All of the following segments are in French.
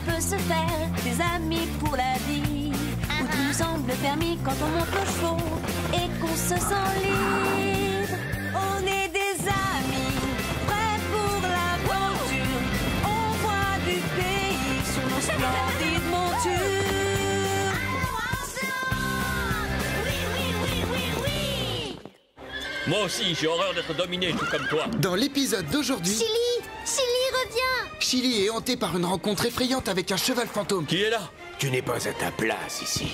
peut se faire des amis pour la vie, où tout nous semble permis quand on monte aux chevaux et qu'on se sent libre. On est des amis, prêts pour l'aventure. On voit du pays sur nos splendides montures. Moi aussi, j'ai horreur d'être dominé, tout comme toi. Dans l'épisode d'aujourd'hui, Chili revient. Chili est hanté par une rencontre effrayante avec un cheval fantôme. Qui est là? Tu n'es pas à ta place ici.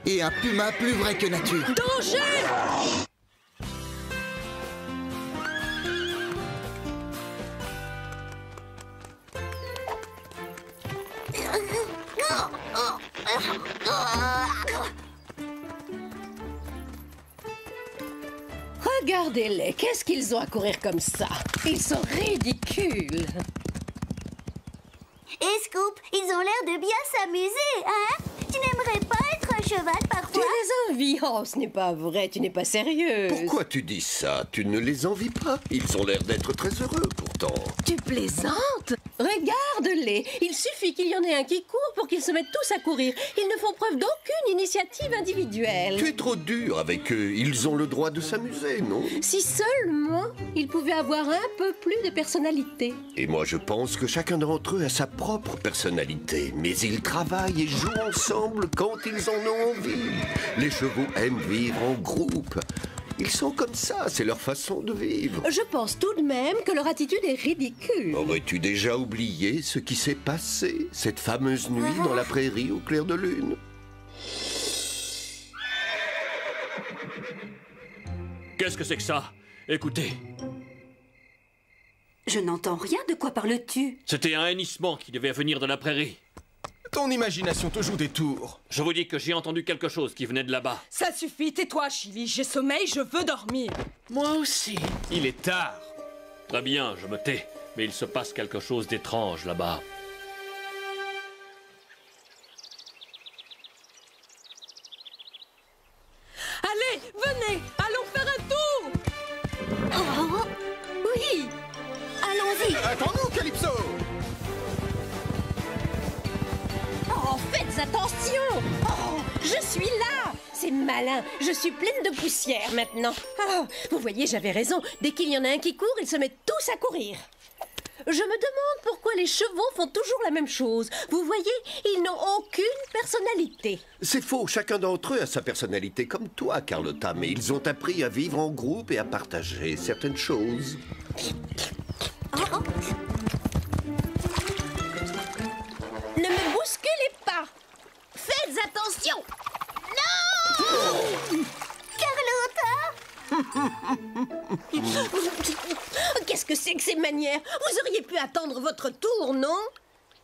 Et un puma plus vrai que nature. Danger! Regardez-les, qu'est-ce qu'ils ont à courir comme ça? Ils sont ridicules. Et Scoop, ils ont l'air de bien s'amuser, hein? Tu n'aimerais pas être un cheval Tu parfois? les envies? Oh, ce n'est pas vrai, tu n'es pas sérieuse. Pourquoi tu dis ça? Tu ne les envies pas. Ils ont l'air d'être très heureux pourtant. Tu plaisantes? Regarde-les. Il suffit qu'il y en ait un qui court pour qu'ils se mettent tous à courir. Ils ne font preuve d'aucune initiative individuelle. Tu es trop dur avec eux. Ils ont le droit de s'amuser, non? Si seulement ils pouvaient avoir un peu plus de personnalité. Et moi je pense que chacun d'entre eux a sa propre personnalité. Mais ils travaillent et jouent ensemble quand ils en ont envie. Les chevaux aiment vivre en groupe. Ils sont comme ça, c'est leur façon de vivre. Je pense tout de même que leur attitude est ridicule. Aurais-tu déjà oublié ce qui s'est passé cette fameuse nuit dans la prairie au clair de lune? Qu'est-ce que c'est que ça? Écoutez, Je n'entends rien, de quoi parles-tu? c'était un hennissement qui devait venir de la prairie. Ton imagination te joue des tours. Je vous dis que j'ai entendu quelque chose qui venait de là-bas. Ça suffit, tais-toi, Chili. J'ai sommeil, je veux dormir. Moi aussi. Il est tard. Très bien, je me tais. Mais il se passe quelque chose d'étrange là-bas. Allez, venez, allons faire un tour. Oh, oui, allons-y. Attends-nous, Calypso. Oh, faites attention! Oh, je suis là! C'est malin, je suis pleine de poussière maintenant. Oh, vous voyez, j'avais raison. Dès qu'il y en a un qui court, ils se mettent tous à courir. Je me demande pourquoi les chevaux font toujours la même chose. Vous voyez, ils n'ont aucune personnalité. C'est faux, chacun d'entre eux a sa personnalité comme toi, Carlotta, mais ils ont appris à vivre en groupe et à partager certaines choses. Ne me bousculez pas! Faites attention! Non! Qu'est-ce que c'est que ces manières? Vous auriez pu attendre votre tour, non?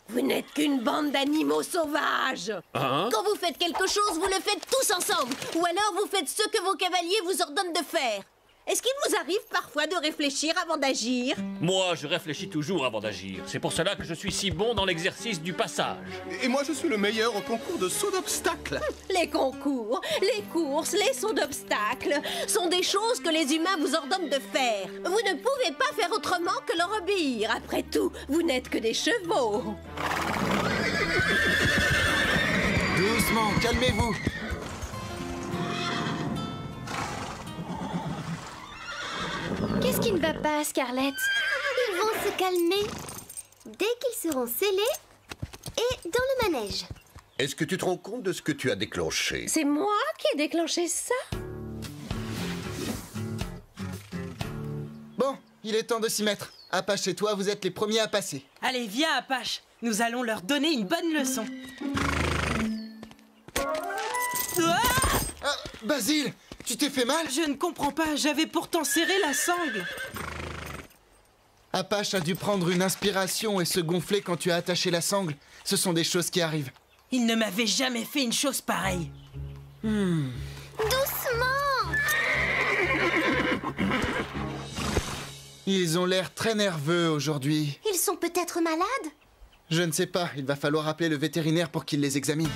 Vous n'êtes qu'une bande d'animaux sauvages. Hein? Quand vous faites quelque chose, vous le faites tous ensemble. Ou alors vous faites ce que vos cavaliers vous ordonnent de faire. Est-ce qu'il vous arrive parfois de réfléchir avant d'agir? Moi, je réfléchis toujours avant d'agir. C'est pour cela que je suis si bon dans l'exercice du passage. Et moi, je suis le meilleur au concours de saut d'obstacles. Les concours, les courses, les sauts d'obstacles sont des choses que les humains vous ordonnent de faire. Vous ne pouvez pas faire autrement que leur obéir. Après tout, vous n'êtes que des chevaux. Doucement, calmez-vous. Qu'est-ce qui ne va pas, Scarlett? Ils vont se calmer dès qu'ils seront scellés et dans le manège. Est-ce que tu te rends compte de ce que tu as déclenché? C'est moi qui ai déclenché ça? Bon, il est temps de s'y mettre. Apache et toi, vous êtes les premiers à passer. Allez, viens, Apache. Nous allons leur donner une bonne leçon. Ah, Basile, tu t'es fait mal? Je ne comprends pas, j'avais pourtant serré la sangle. Apache a dû prendre une inspiration et se gonfler quand tu as attaché la sangle. Ce sont des choses qui arrivent. Il ne m'avait jamais fait une chose pareille. Doucement! Ils ont l'air très nerveux aujourd'hui. Ils sont peut-être malades? Je ne sais pas, il va falloir appeler le vétérinaire pour qu'il les examine.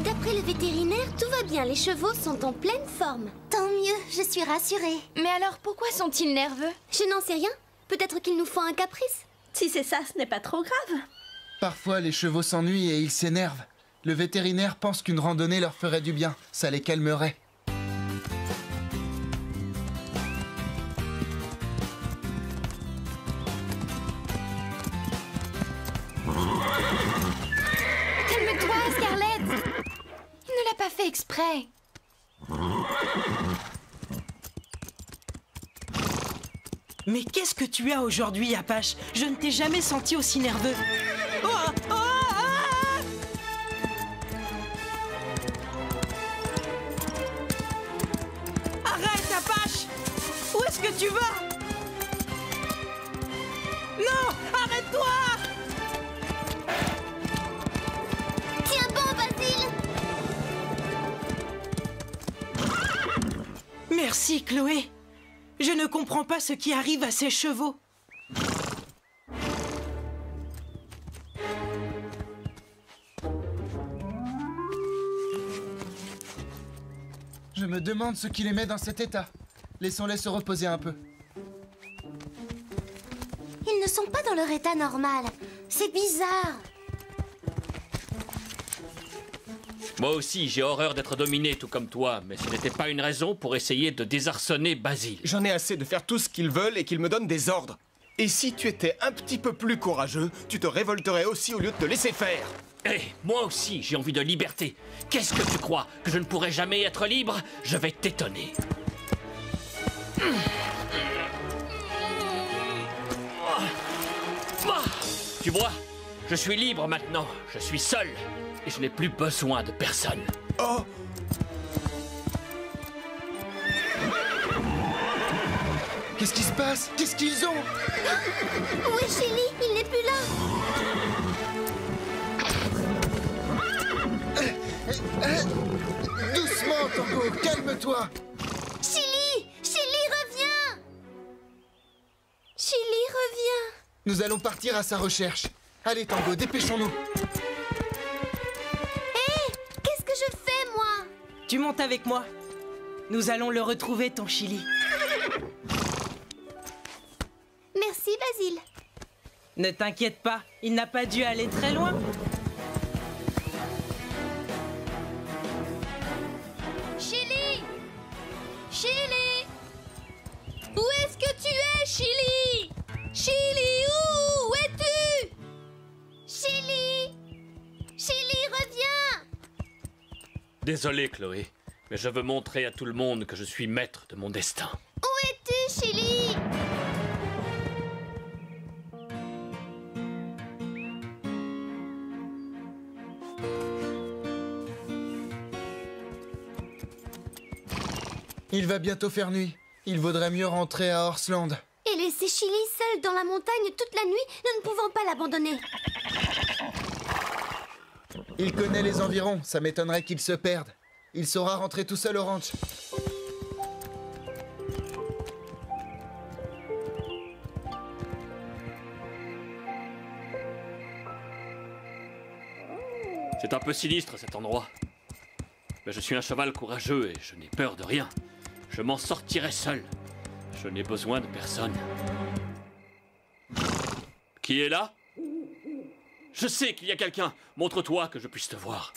D'après le vétérinaire, tout va bien. Les chevaux sont en pleine forme. Tant mieux. mieux, je suis rassurée. Mais alors, pourquoi sont-ils nerveux? Je n'en sais rien. Peut-être qu'ils nous font un caprice. Si c'est ça, ce n'est pas trop grave. Parfois, les chevaux s'ennuient et ils s'énervent. Le vétérinaire pense qu'une randonnée leur ferait du bien. Ça les calmerait. Calme-toi, Scarlett. Il ne l'a pas fait exprès. Mais qu'est-ce que tu as aujourd'hui, Apache? Je ne t'ai jamais senti aussi nerveux. Oh, oh, ah! Arrête, Apache! Où est-ce que tu vas? Non! Arrête-toi! Tiens bon, Basile! Merci, Chloé. Je ne comprends pas ce qui arrive à ces chevaux. Je me demande ce qui les met dans cet état. Laissons-les se reposer un peu. Ils ne sont pas dans leur état normal. C'est bizarre. Moi aussi, j'ai horreur d'être dominé, tout comme toi, mais ce n'était pas une raison pour essayer de désarçonner Basile. J'en ai assez de faire tout ce qu'ils veulent et qu'ils me donnent des ordres. Et si tu étais un petit peu plus courageux, tu te révolterais aussi au lieu de te laisser faire. Hé, moi aussi, j'ai envie de liberté. Qu'est-ce que tu crois? Que je ne pourrai jamais être libre? Je vais t'étonner. Tu vois, je suis libre maintenant. Je suis seul. Et je n'ai plus besoin de personne. Oh! Qu'est-ce qui se passe? Qu'est-ce qu'ils ont? Où est Chili? Il n'est plus là. Doucement, Tango, calme-toi. Chili! Chili, reviens! Chili, reviens! Nous allons partir à sa recherche. Allez, Tango, dépêchons-nous. Hé! Qu'est-ce que je fais, moi? Tu montes avec moi. Nous allons le retrouver, ton Chili. Merci, Basile. Ne t'inquiète pas, il n'a pas dû aller très loin. Chili! Chili! Où est-ce que tu es, Chili? Chili, où es-tu? Chili! Chili, reviens! Désolé, Chloé, mais je veux montrer à tout le monde que je suis maître de mon destin. Où es-tu, Chili? Il va bientôt faire nuit. Il vaudrait mieux rentrer à Horsland. Et laisser Chili seule dans la montagne toute la nuit, nous ne pouvons pas l'abandonner. Il connaît les environs, ça m'étonnerait qu'il se perde. Il saura rentrer tout seul au ranch. C'est un peu sinistre cet endroit. Mais je suis un cheval courageux et je n'ai peur de rien. Je m'en sortirai seul. Je n'ai besoin de personne. Qui est là? Je sais qu'il y a quelqu'un. Montre-toi que je puisse te voir.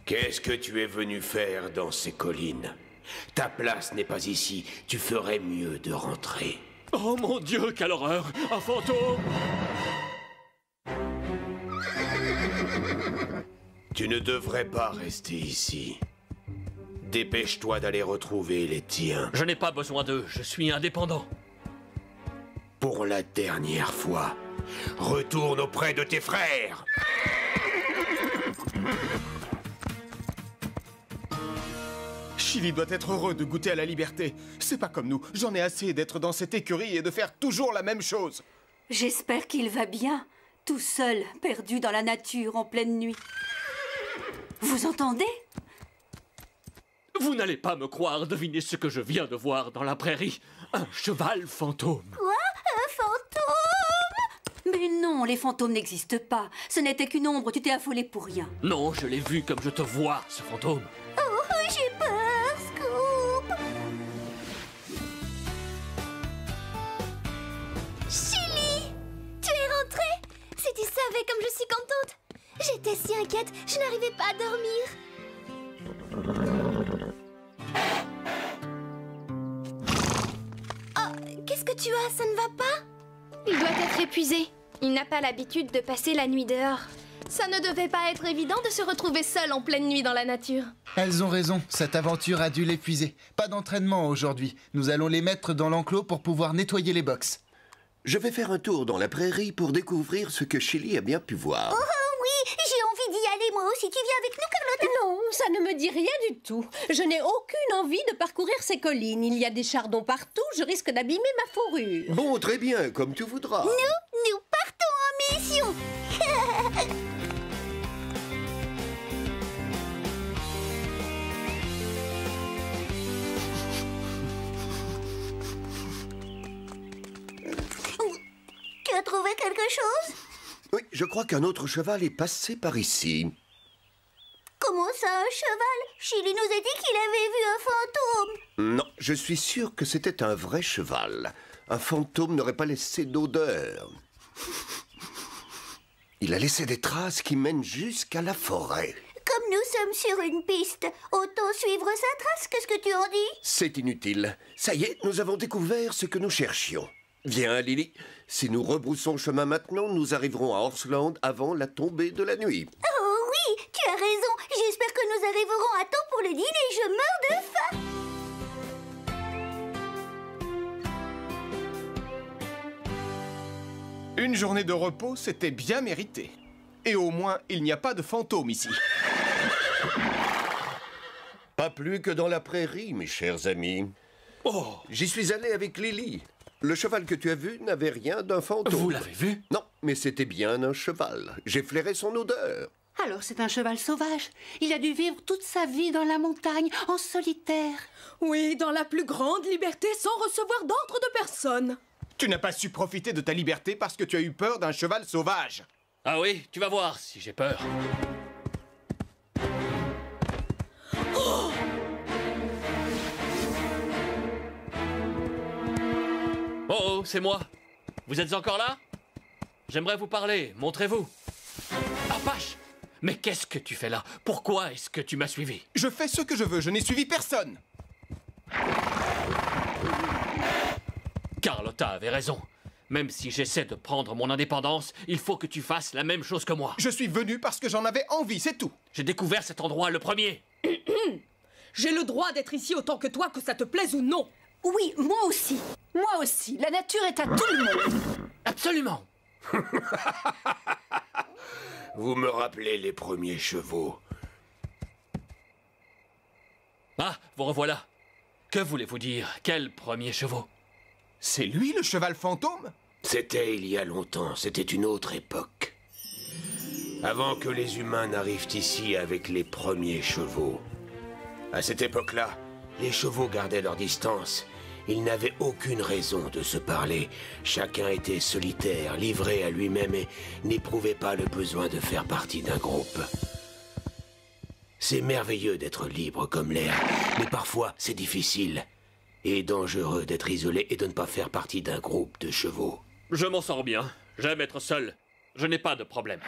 Qu'est-ce que tu es venu faire dans ces collines? Ta place n'est pas ici. Tu ferais mieux de rentrer. Oh mon Dieu, quelle horreur! Un fantôme! Tu ne devrais pas rester ici. Dépêche-toi d'aller retrouver les tiens. Je n'ai pas besoin d'eux, je suis indépendant. Pour la dernière fois, retourne auprès de tes frères. Chili doit être heureux de goûter à la liberté. C'est pas comme nous. J'en ai assez d'être dans cette écurie et de faire toujours la même chose. J'espère qu'il va bien, tout seul, perdu dans la nature en pleine nuit. Vous entendez? Vous n'allez pas me croire, devinez ce que je viens de voir dans la prairie. Un cheval fantôme. Quoi? Un fantôme? Et non, les fantômes n'existent pas. Ce n'était qu'une ombre, tu t'es affolé pour rien. Non, je l'ai vu comme je te vois, ce fantôme. Oh, j'ai peur, Scoop. Chili, tu es rentrée. Si tu savais comme je suis contente. J'étais si inquiète, je n'arrivais pas à dormir. Oh, qu'est-ce que tu as? Ça ne va pas? Il doit être épuisé. Il n'a pas l'habitude de passer la nuit dehors. Ça ne devait pas être évident de se retrouver seul en pleine nuit dans la nature. Elles ont raison, cette aventure a dû l'épuiser. Pas d'entraînement aujourd'hui. Nous allons les mettre dans l'enclos pour pouvoir nettoyer les box. Je vais faire un tour dans la prairie pour découvrir ce que Chili a bien pu voir. Oh oui, j'ai envie d'y aller moi aussi. Tu viens avec nous, Carlotta? Non, ça ne me dit rien du tout. Je n'ai aucune envie de parcourir ces collines. Il y a des chardons partout, je risque d'abîmer ma fourrure. Bon, très bien, comme tu voudras. Nous partons en mission. Tu as trouvé quelque chose? Oui, je crois qu'un autre cheval est passé par ici. Comment ça, un cheval? Chili nous a dit qu'il avait vu un fantôme. Non, je suis sûr que c'était un vrai cheval. Un fantôme n'aurait pas laissé d'odeur. Il a laissé des traces qui mènent jusqu'à la forêt. Comme nous sommes sur une piste, autant suivre sa trace. Qu'est-ce que tu en dis? C'est inutile. Ça y est, nous avons découvert ce que nous cherchions. Viens, Lily. Si nous rebroussons chemin maintenant, nous arriverons à Horseland avant la tombée de la nuit. Oh oui, tu as raison. J'espère que nous arriverons à temps pour le dîner. Je meurs de faim. Une journée de repos, c'était bien mérité. Et au moins, il n'y a pas de fantôme ici. Pas plus que dans la prairie, mes chers amis. Oh, J'y suis allé avec Lily. Le cheval que tu as vu n'avait rien d'un fantôme. vous l'avez vu? Non, mais c'était bien un cheval. J'ai flairé son odeur. Alors c'est un cheval sauvage. Il a dû vivre toute sa vie dans la montagne, en solitaire. Oui, dans la plus grande liberté, sans recevoir d'ordre de personne. Tu n'as pas su profiter de ta liberté parce que tu as eu peur d'un cheval sauvage. Ah oui, tu vas voir si j'ai peur. Oh, c'est moi. Vous êtes encore là? J'aimerais vous parler, montrez-vous. Apache, mais qu'est-ce que tu fais là? Pourquoi est-ce que tu m'as suivi? Je fais ce que je veux, je n'ai suivi personne. Carlotta avait raison. Même si j'essaie de prendre mon indépendance, il faut que tu fasses la même chose que moi. Je suis venu parce que j'en avais envie, c'est tout. J'ai découvert cet endroit le premier. J'ai le droit d'être ici autant que toi, que ça te plaise ou non. Oui, moi aussi. Moi aussi. La nature est à tout le monde. Absolument. Vous me rappelez les premiers chevaux. Ah, vous revoilà. Que voulez-vous dire? Quel premier chevaux? C'est lui le cheval fantôme? C'était il y a longtemps, c'était une autre époque. Avant que les humains n'arrivent ici avec les premiers chevaux. À cette époque-là, les chevaux gardaient leur distance. Ils n'avaient aucune raison de se parler. Chacun était solitaire, livré à lui-même et n'éprouvait pas le besoin de faire partie d'un groupe. C'est merveilleux d'être libre comme l'air, mais parfois c'est difficile et dangereux d'être isolé et de ne pas faire partie d'un groupe de chevaux. Je m'en sors bien. J'aime être seul. Je n'ai pas de problème.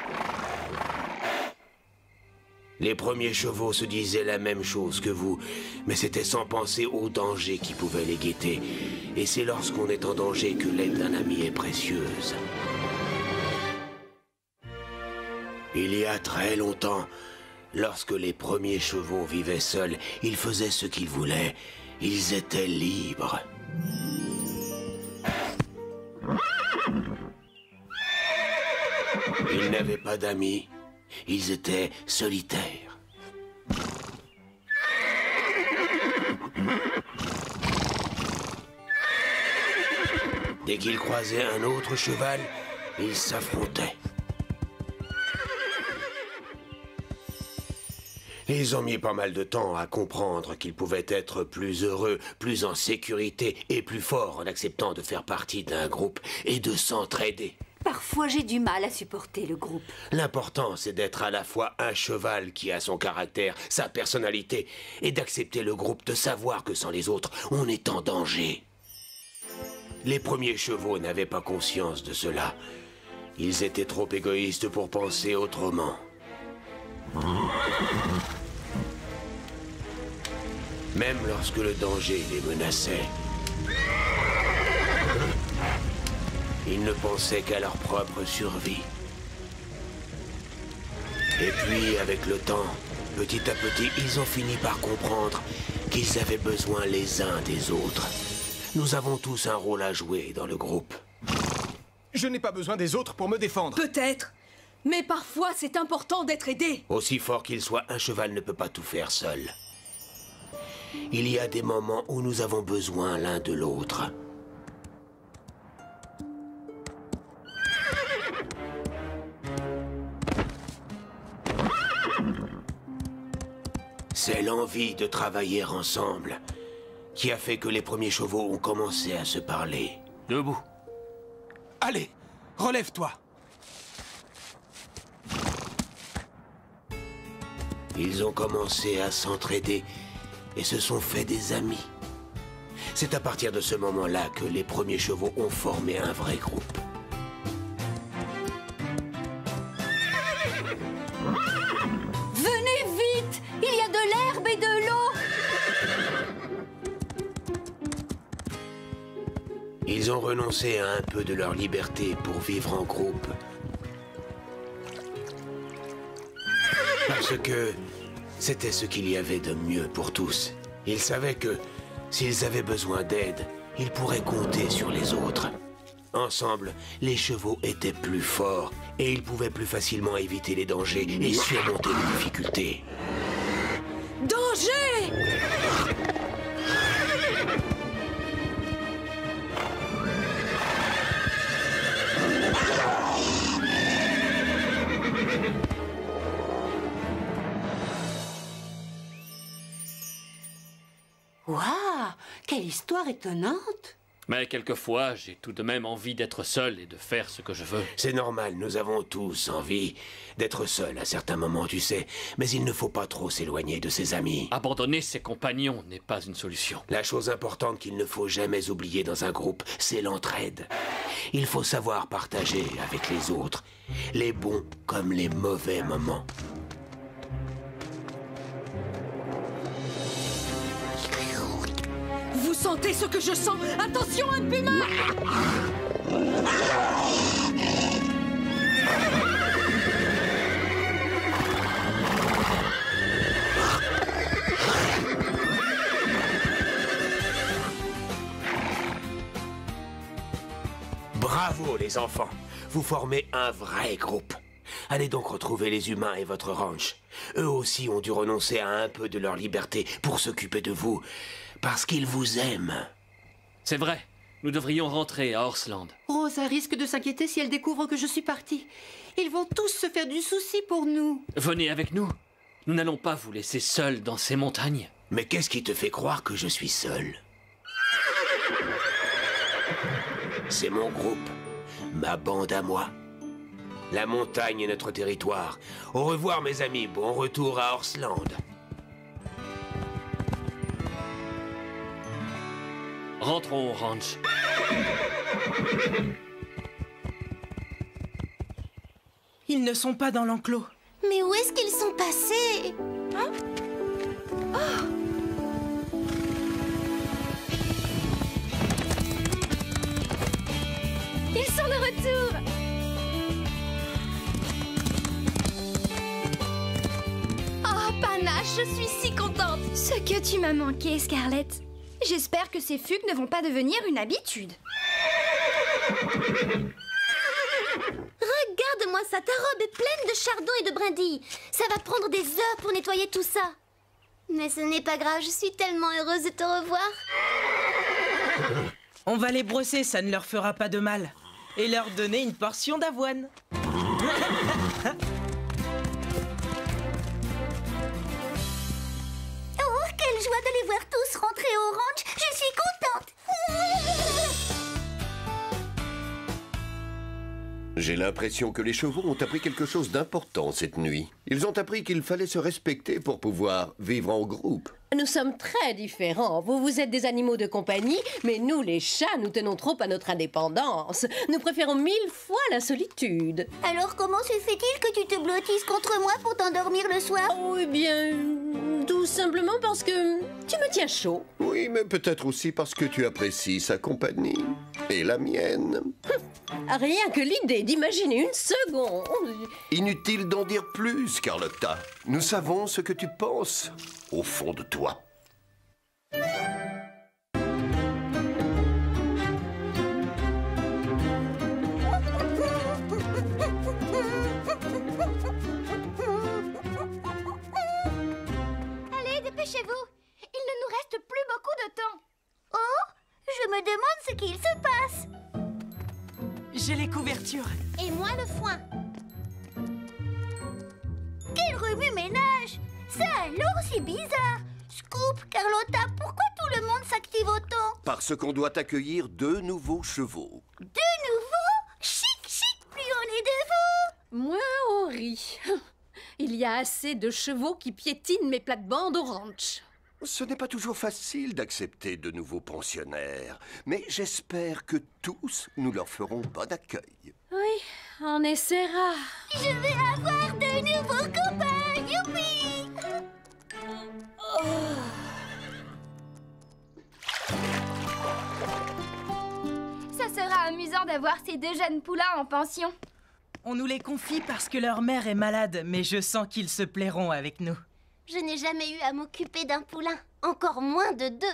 Les premiers chevaux se disaient la même chose que vous, mais c'était sans penser au danger qui pouvait les guetter. Et c'est lorsqu'on est en danger que l'aide d'un ami est précieuse. Il y a très longtemps, lorsque les premiers chevaux vivaient seuls, ils faisaient ce qu'ils voulaient. Ils étaient libres. Ils n'avaient pas d'amis. Ils étaient solitaires. Dès qu'ils croisaient un autre cheval, ils s'affrontaient. Ils ont mis pas mal de temps à comprendre qu'ils pouvaient être plus heureux, plus en sécurité et plus forts en acceptant de faire partie d'un groupe et de s'entraider. Parfois, j'ai du mal à supporter le groupe. L'important, c'est d'être à la fois un cheval qui a son caractère, sa personnalité, et d'accepter le groupe, de savoir que sans les autres, on est en danger. Les premiers chevaux n'avaient pas conscience de cela. Ils étaient trop égoïstes pour penser autrement. Même lorsque le danger les menaçait, ils ne pensaient qu'à leur propre survie. Et puis, avec le temps, petit à petit, ils ont fini par comprendre qu'ils avaient besoin les uns des autres. Nous avons tous un rôle à jouer dans le groupe. Je n'ai pas besoin des autres pour me défendre. Peut-être. Mais parfois, c'est important d'être aidé. Aussi fort qu'il soit, un cheval ne peut pas tout faire seul. Il y a des moments où nous avons besoin l'un de l'autre. C'est l'envie de travailler ensemble qui a fait que les premiers chevaux ont commencé à se parler. Debout. Allez, relève-toi. Ils ont commencé à s'entraider et se sont fait des amis. C'est à partir de ce moment-là que les premiers chevaux ont formé un vrai groupe. Venez vite! Il y a de l'herbe et de l'eau! Ils ont renoncé à un peu de leur liberté pour vivre en groupe. Parce que c'était ce qu'il y avait de mieux pour tous. Ils savaient que s'ils avaient besoin d'aide, ils pourraient compter sur les autres. Ensemble, les chevaux étaient plus forts et ils pouvaient plus facilement éviter les dangers et surmonter les difficultés. Danger! Waouh! Quelle histoire étonnante! Mais quelquefois, j'ai tout de même envie d'être seul et de faire ce que je veux. C'est normal, nous avons tous envie d'être seuls à certains moments, tu sais. Mais il ne faut pas trop s'éloigner de ses amis. Abandonner ses compagnons n'est pas une solution. La chose importante qu'il ne faut jamais oublier dans un groupe, c'est l'entraide. Il faut savoir partager avec les autres, les bons comme les mauvais moments. Vous sentez ce que je sens? Attention, un puma! Bravo les enfants, vous formez un vrai groupe. Allez donc retrouver les humains et votre ranch. Eux aussi ont dû renoncer à un peu de leur liberté pour s'occuper de vous, parce qu'ils vous aiment. C'est vrai, nous devrions rentrer à Horseland. Rosa risque de s'inquiéter si elle découvre que je suis partie. Ils vont tous se faire du souci pour nous. Venez avec nous. Nous n'allons pas vous laisser seuls dans ces montagnes. Mais qu'est-ce qui te fait croire que je suis seul? C'est mon groupe, ma bande à moi. La montagne est notre territoire. Au revoir mes amis, bon retour à Horseland. Rentrons au ranch. Ils ne sont pas dans l'enclos. Mais où est-ce qu'ils sont passés? Hein? Oh! Ils sont de retour! Oh, Panache, je suis si contente! Ce que tu m'as manqué, Scarlett. J'espère que ces fugues ne vont pas devenir une habitude. Regarde-moi ça, ta robe est pleine de chardon et de brindilles. Ça va prendre des heures pour nettoyer tout ça. Mais ce n'est pas grave, je suis tellement heureuse de te revoir. On va les brosser, ça ne leur fera pas de mal. Et leur donner une portion d'avoine. Oh, quelle joie de les voir tous rentrer au ranch. Je suis contente. J'ai l'impression que les chevaux ont appris quelque chose d'important cette nuit. Ils ont appris qu'il fallait se respecter pour pouvoir vivre en groupe. Nous sommes très différents. Vous êtes des animaux de compagnie, mais nous, les chats, nous tenons trop à notre indépendance. Nous préférons 1000 fois la solitude. Alors comment se fait-il que tu te blottisses contre moi pour t'endormir le soir? Oh, eh bien, tout simplement parce que tu me tiens chaud. Oui, mais peut-être aussi parce que tu apprécies sa compagnie. Et la mienne. Rien que l'idée d'imaginer une seconde. Inutile d'en dire plus, Carlotta. Nous savons ce que tu penses au fond de toi. Allez, dépêchez-vous. Il ne nous reste plus beaucoup de temps. Oh, je me demande ce qu'il se passe. J'ai les couvertures. Et moi le foin. Quel remue-ménage! Ça alors, c'est bizarre. Scoop, Carlotta, pourquoi tout le monde s'active autant? Parce qu'on doit accueillir 2 nouveaux chevaux. 2 nouveaux? Chic, chic, plus on est de vous. Moins on rit. Il y a assez de chevaux qui piétinent mes plates-bandes au ranch. Ce n'est pas toujours facile d'accepter de nouveaux pensionnaires, mais j'espère que tous nous leur ferons bon accueil. Oui, on essaiera. Je vais avoir de nouveaux copains, youpi! Ça sera amusant d'avoir ces 2 jeunes poulains en pension. On nous les confie parce que leur mère est malade, mais je sens qu'ils se plairont avec nous. Je n'ai jamais eu à m'occuper d'un poulain, encore moins de 2.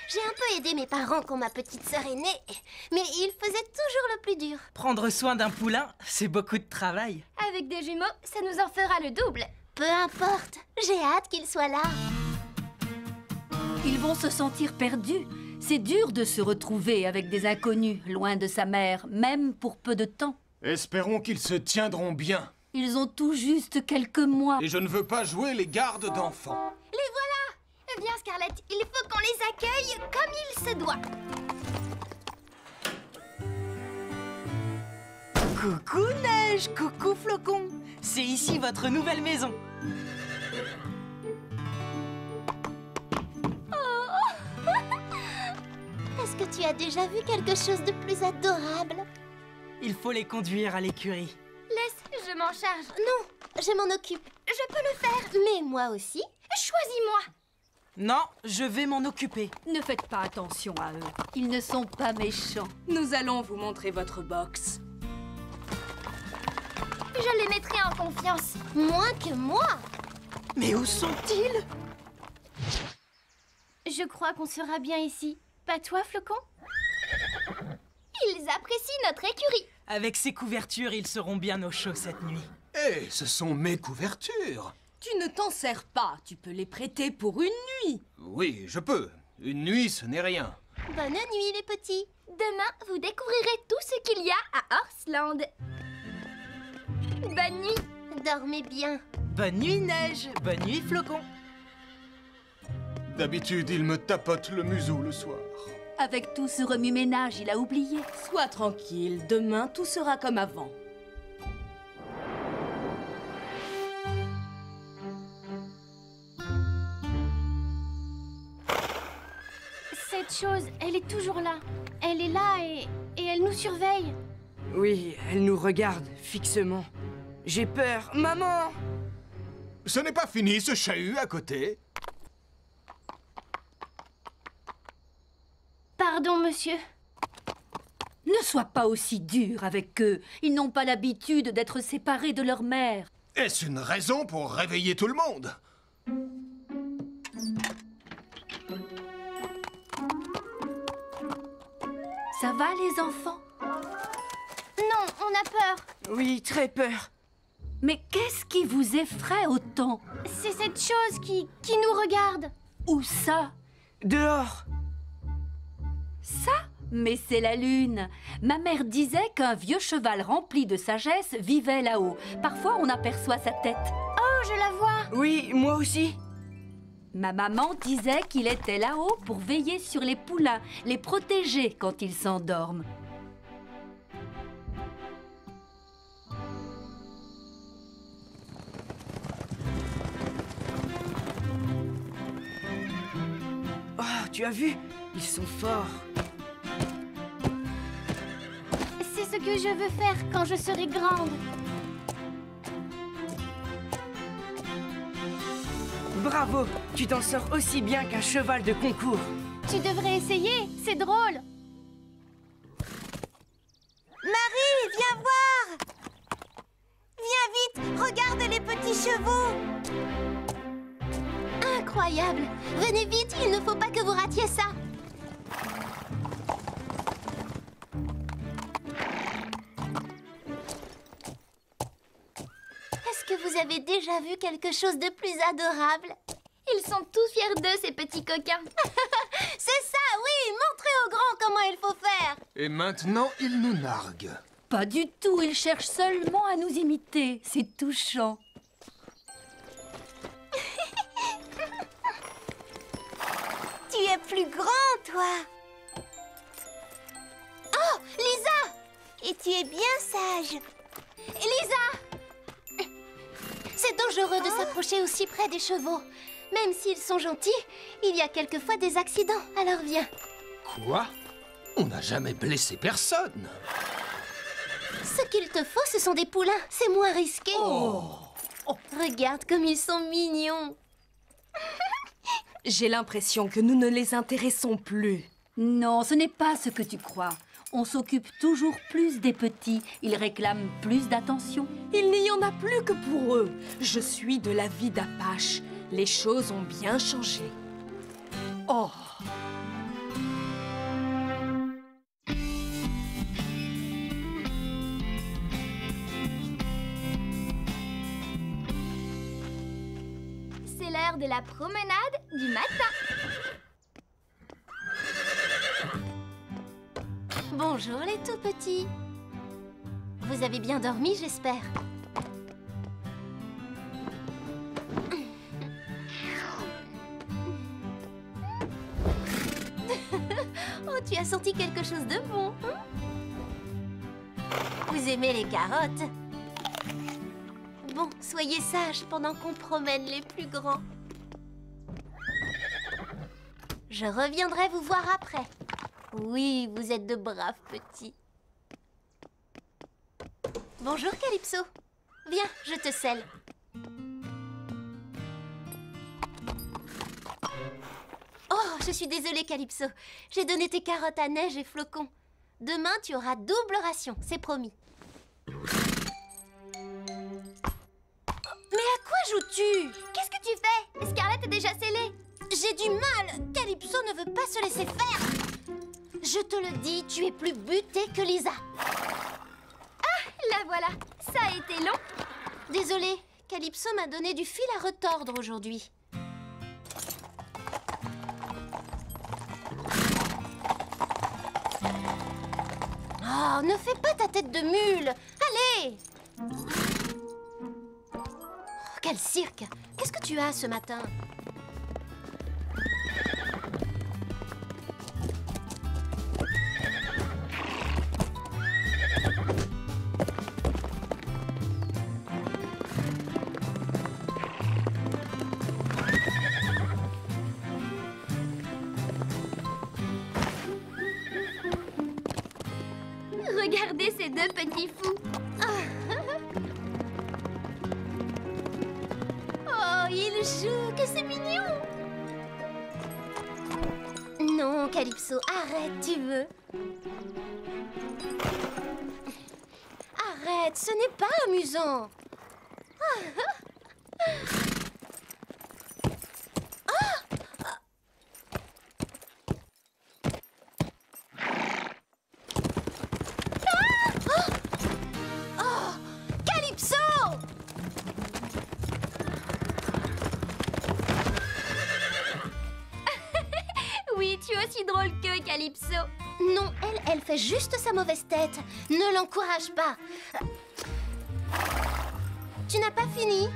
J'ai un peu aidé mes parents quand ma petite sœur est née, mais ils faisaient toujours le plus dur. Prendre soin d'un poulain, c'est beaucoup de travail. Avec des jumeaux, ça nous en fera le double. Peu importe, j'ai hâte qu'ils soient là. Ils vont se sentir perdus. C'est dur de se retrouver avec des inconnus, loin de sa mère, même pour peu de temps. Espérons qu'ils se tiendront bien. Ils ont tout juste quelques mois. Et je ne veux pas jouer les gardes d'enfants. Les voilà! Viens, Scarlett, il faut qu'on les accueille comme il se doit. Coucou Neige, coucou Flocon. C'est ici votre nouvelle maison. Est-ce que tu as déjà vu quelque chose de plus adorable? Il faut les conduire à l'écurie. Laisse, je m'en charge. Non, je m'en occupe. Je peux le faire. Mais moi aussi. Choisis-moi. Non, je vais m'en occuper. Ne faites pas attention à eux. Ils ne sont pas méchants. Nous allons vous montrer votre box. Je les mettrai en confiance. Moins que moi. Mais où sont-ils? Je crois qu'on sera bien ici. Pas toi, Flocon? Ils apprécient notre écurie. Avec ces couvertures, ils seront bien au chaud cette nuit. Hé, ce sont mes couvertures. Tu ne t'en sers pas. Tu peux les prêter pour une nuit. Oui, je peux. Une nuit, ce n'est rien. Bonne nuit, les petits. Demain, vous découvrirez tout ce qu'il y a à Horseland. Bonne nuit. Dormez bien. Bonne nuit Neige, bonne nuit Flocon. D'habitude, il me tapote le museau le soir. Avec tout ce remue-ménage, il a oublié. Sois tranquille. Demain, tout sera comme avant. Cette chose, elle est toujours là. Elle est là et elle nous surveille. Oui, elle nous regarde fixement. J'ai peur. Maman! Ce n'est pas fini, ce chahut à côté. Pardon, monsieur. Ne sois pas aussi dur avec eux. Ils n'ont pas l'habitude d'être séparés de leur mère. Est-ce une raison pour réveiller tout le monde? Ça va, les enfants? Non, on a peur. Oui, très peur. Mais qu'est-ce qui vous effraie autant? C'est cette chose qui nous regarde. Où ça? Dehors. Ça? Mais c'est la lune. Ma mère disait qu'un vieux cheval rempli de sagesse vivait là-haut. Parfois, on aperçoit sa tête. Oh, je la vois. Oui, moi aussi. Ma maman disait qu'il était là-haut pour veiller sur les poulains, les protéger quand ils s'endorment. tu as vu? Ils sont forts. C'est ce que je veux faire quand je serai grande. Bravo! Tu t'en sors aussi bien qu'un cheval de concours. Tu devrais essayer, c'est drôle. Marie, viens voir! Viens vite, regarde les petits chevaux! Incroyable! Venez vite, il ne faut pas que vous ratiez ça. Est-ce que vous avez déjà vu quelque chose de plus adorable? Ils sont tous fiers d'eux, ces petits coquins. C'est ça, oui! Montrez aux grands comment il faut faire! Et maintenant, ils nous narguent. Pas du tout, ils cherchent seulement à nous imiter. C'est touchant. Tu es plus grand, toi! Oh, Lisa! Et tu es bien sage! Lisa! C'est dangereux de s'approcher aussi près des chevaux. Même s'ils sont gentils, il y a quelquefois des accidents, alors viens. Quoi? On n'a jamais blessé personne. Ce qu'il te faut, ce sont des poulains. C'est moins risqué. Oh. Regarde comme ils sont mignons. J'ai l'impression que nous ne les intéressons plus. Non, ce n'est pas ce que tu crois. On s'occupe toujours plus des petits. Ils réclament plus d'attention. Il n'y en a plus que pour eux. Je suis de l'avis d'Apache. Les choses ont bien changé. Oh! C'est l'heure de la promenade du matin. Bonjour les tout petits. Vous avez bien dormi, j'espère. Oh, tu as senti quelque chose de bon, hein? Vous aimez les carottes? Bon, soyez sages pendant qu'on promène les plus grands. Je reviendrai vous voir après. Oui, vous êtes de braves petits. Bonjour, Calypso. Viens, je te selle. Oh, je suis désolée, Calypso. J'ai donné tes carottes à Neige et Flocon. Demain, tu auras double ration, c'est promis. Mais à quoi joues-tu? Qu'est-ce que tu fais? Scarlett est déjà scellée. J'ai du mal. Calypso ne veut pas se laisser faire. Je te le dis, tu es plus butée que Lisa. Ah, la voilà. Ça a été long. Désolée, Calypso m'a donné du fil à retordre aujourd'hui. Oh, ne fais pas ta tête de mule. Allez! Oh, quel cirque! Qu'est-ce que tu as ce matin? Regardez ces deux petits fous. Oh, ils jouent, que c'est mignon. Non, Calypso, arrête, tu veux. Arrête, ce n'est pas amusant. Oui, tu es aussi drôle que Calypso. Non, elle fait juste sa mauvaise tête. Ne l'encourage pas. Tu n'as pas fini?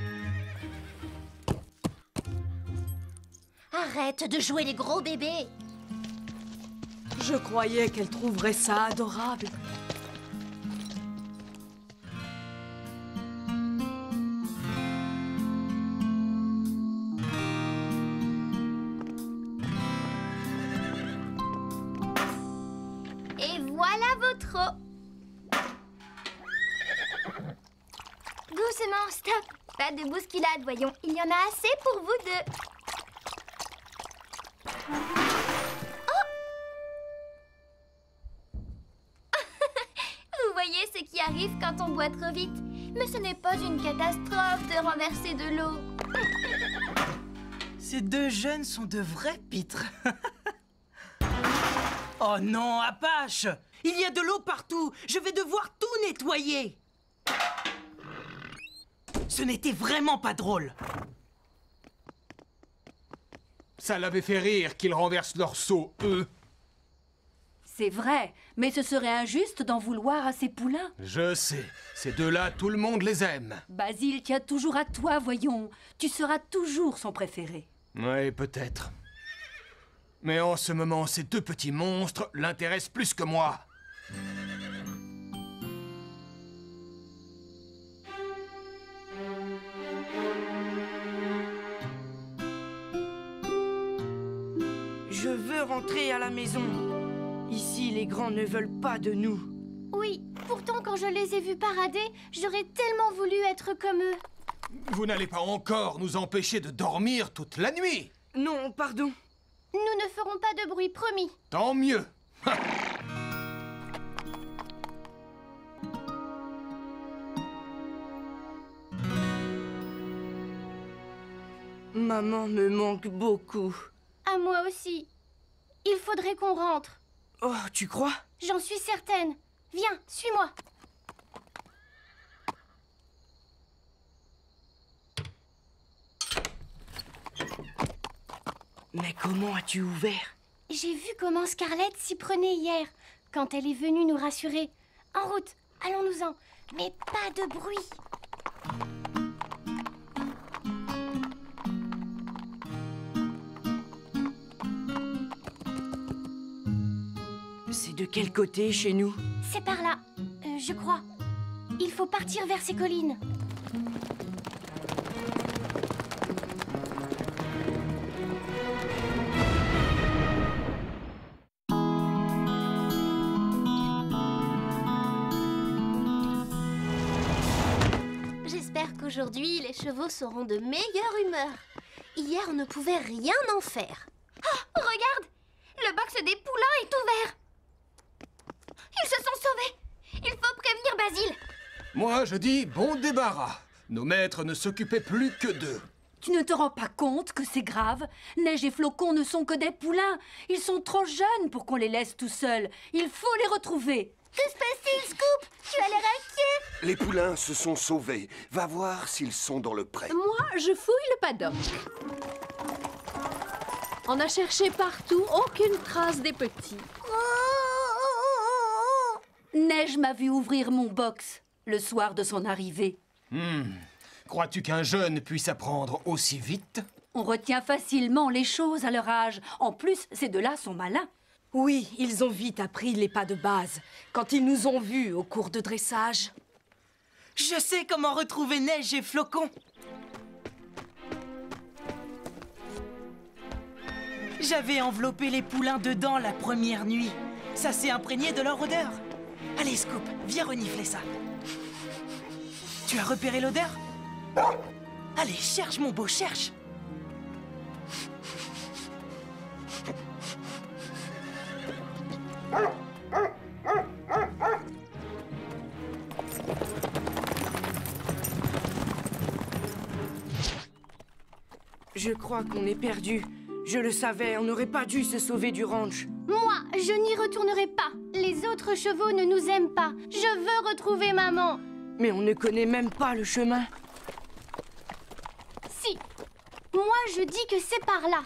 Arrête de jouer les gros bébés. Je croyais qu'elle trouverait ça adorable. trop. Doucement, stop. Pas de bousculade, voyons. Il y en a assez pour vous deux. Vous voyez ce qui arrive quand on boit trop vite. Mais ce n'est pas une catastrophe de renverser de l'eau. Ces deux jeunes sont de vrais pitres. Oh non, Apache! Il y a de l'eau partout! Je vais devoir tout nettoyer! Ce n'était vraiment pas drôle. Ça l'avait fait rire qu'ils renversent leur seau, eux. C'est vrai, mais ce serait injuste d'en vouloir à ces poulains. Je sais. Ces deux-là, tout le monde les aime. Basile tient toujours à toi, voyons. Tu seras toujours son préféré. Oui, peut-être. Mais en ce moment, ces deux petits monstres l'intéressent plus que moi. Je veux rentrer à la maison. Ici, les grands ne veulent pas de nous. Oui, pourtant quand je les ai vus parader, j'aurais tellement voulu être comme eux. Vous n'allez pas encore nous empêcher de dormir toute la nuit. Non, pardon. Nous ne ferons pas de bruit, promis. Tant mieux. Maman me manque beaucoup. À moi aussi. Il faudrait qu'on rentre. Oh, tu crois? J'en suis certaine. Viens, suis-moi. Mais comment as-tu ouvert? J'ai vu comment Scarlett s'y prenait hier, quand elle est venue nous rassurer. En route, allons-nous-en. Mais pas de bruit. C'est de quel côté chez nous? C'est par là, je crois. Il faut partir vers ces collines. J'espère qu'aujourd'hui, les chevaux seront de meilleure humeur. Hier, on ne pouvait rien en faire. Oh, regarde! Le box des poulains est ouvert. Ils se sont sauvés. Il faut prévenir Basile. Moi, je dis bon débarras. Nos maîtres ne s'occupaient plus que d'eux. Tu ne te rends pas compte que c'est grave? Neige et Flocon ne sont que des poulains. Ils sont trop jeunes pour qu'on les laisse tout seuls. Il faut les retrouver. Que se passe-t-il, Scoop? Tu as l'air inquiet. Les poulains se sont sauvés. Va voir s'ils sont dans le pré. Moi, je fouille le paddock. On a cherché partout, aucune trace des petits. Neige m'a vu ouvrir mon box le soir de son arrivée. Crois-tu qu'un jeune puisse apprendre aussi vite? On retient facilement les choses à leur âge. En plus, ces deux-là sont malins. Oui, ils ont vite appris les pas de base, quand ils nous ont vus au cours de dressage. Je sais comment retrouver Neige et Flocon. J'avais enveloppé les poulains dedans la première nuit. Ça s'est imprégné de leur odeur. Allez, Scoop, viens renifler ça. Tu as repéré l'odeur? Allez, cherche, mon beau, cherche. Je crois qu'on est perdu. Je le savais, on n'aurait pas dû se sauver du ranch. Moi, je n'y retournerai pas. Les autres chevaux ne nous aiment pas. Je veux retrouver maman. Mais on ne connaît même pas le chemin. Si. Moi, je dis que c'est par là.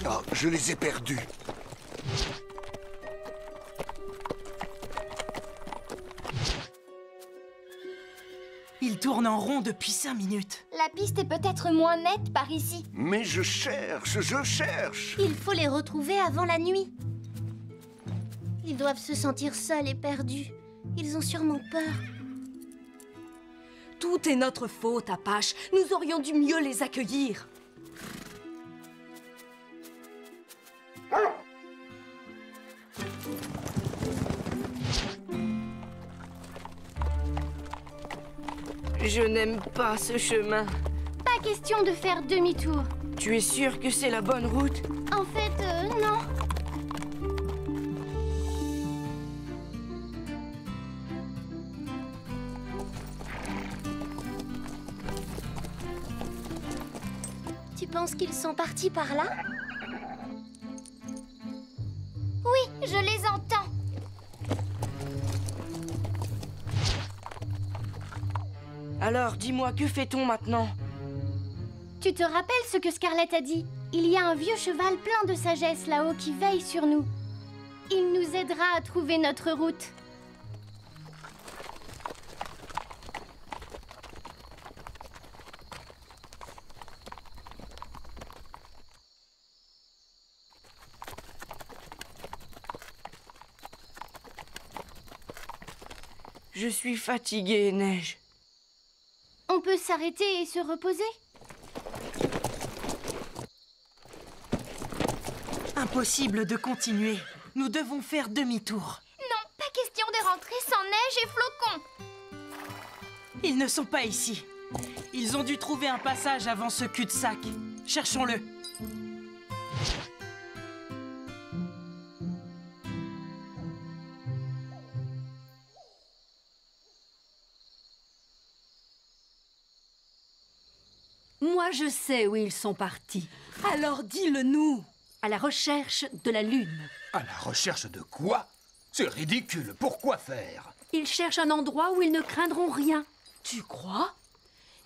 Oh, je les ai perdus. Il tourne en rond depuis 5 minutes. La piste est peut-être moins nette par ici. Mais je cherche, je cherche. Il faut les retrouver avant la nuit. Ils doivent se sentir seuls et perdus. Ils ont sûrement peur. Tout est notre faute, Apache. Nous aurions dû mieux les accueillir. Je n'aime pas ce chemin. Pas question de faire demi-tour. Tu es sûr que c'est la bonne route? En fait, non. Tu penses qu'ils sont partis par là? Oui, je les entends. Alors, dis-moi, que fait-on maintenant? Tu te rappelles ce que Scarlett a dit? Il y a un vieux cheval plein de sagesse là-haut qui veille sur nous. Il nous aidera à trouver notre route. Je suis fatiguée, Neige. On peut s'arrêter et se reposer? Impossible de continuer. Nous devons faire demi-tour. Non, pas question de rentrer sans Neige et Flocon. Ils ne sont pas ici. Ils ont dû trouver un passage avant ce cul-de-sac. Cherchons-le. Moi, je sais où ils sont partis. Alors dis-le-nous. À la recherche de la Lune. À la recherche de quoi? C'est ridicule. Pourquoi faire? Ils cherchent un endroit où ils ne craindront rien. Tu crois?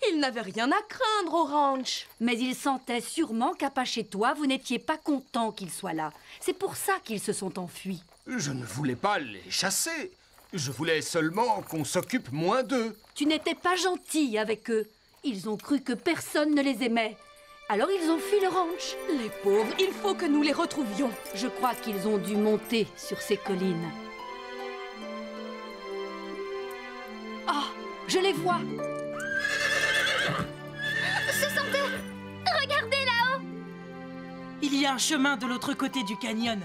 Ils n'avaient rien à craindre au ranch. Mais ils sentaient sûrement qu'Apache et toi, vous n'étiez pas contents qu'ils soient là. C'est pour ça qu'ils se sont enfuis. Je ne voulais pas les chasser. Je voulais seulement qu'on s'occupe moins d'eux. Tu n'étais pas gentil avec eux. Ils ont cru que personne ne les aimait. Alors ils ont fui le ranch. Les pauvres, il faut que nous les retrouvions. Je crois qu'ils ont dû monter sur ces collines. Ah, je les vois. Ce sont eux. Regardez là-haut. Il y a un chemin de l'autre côté du canyon.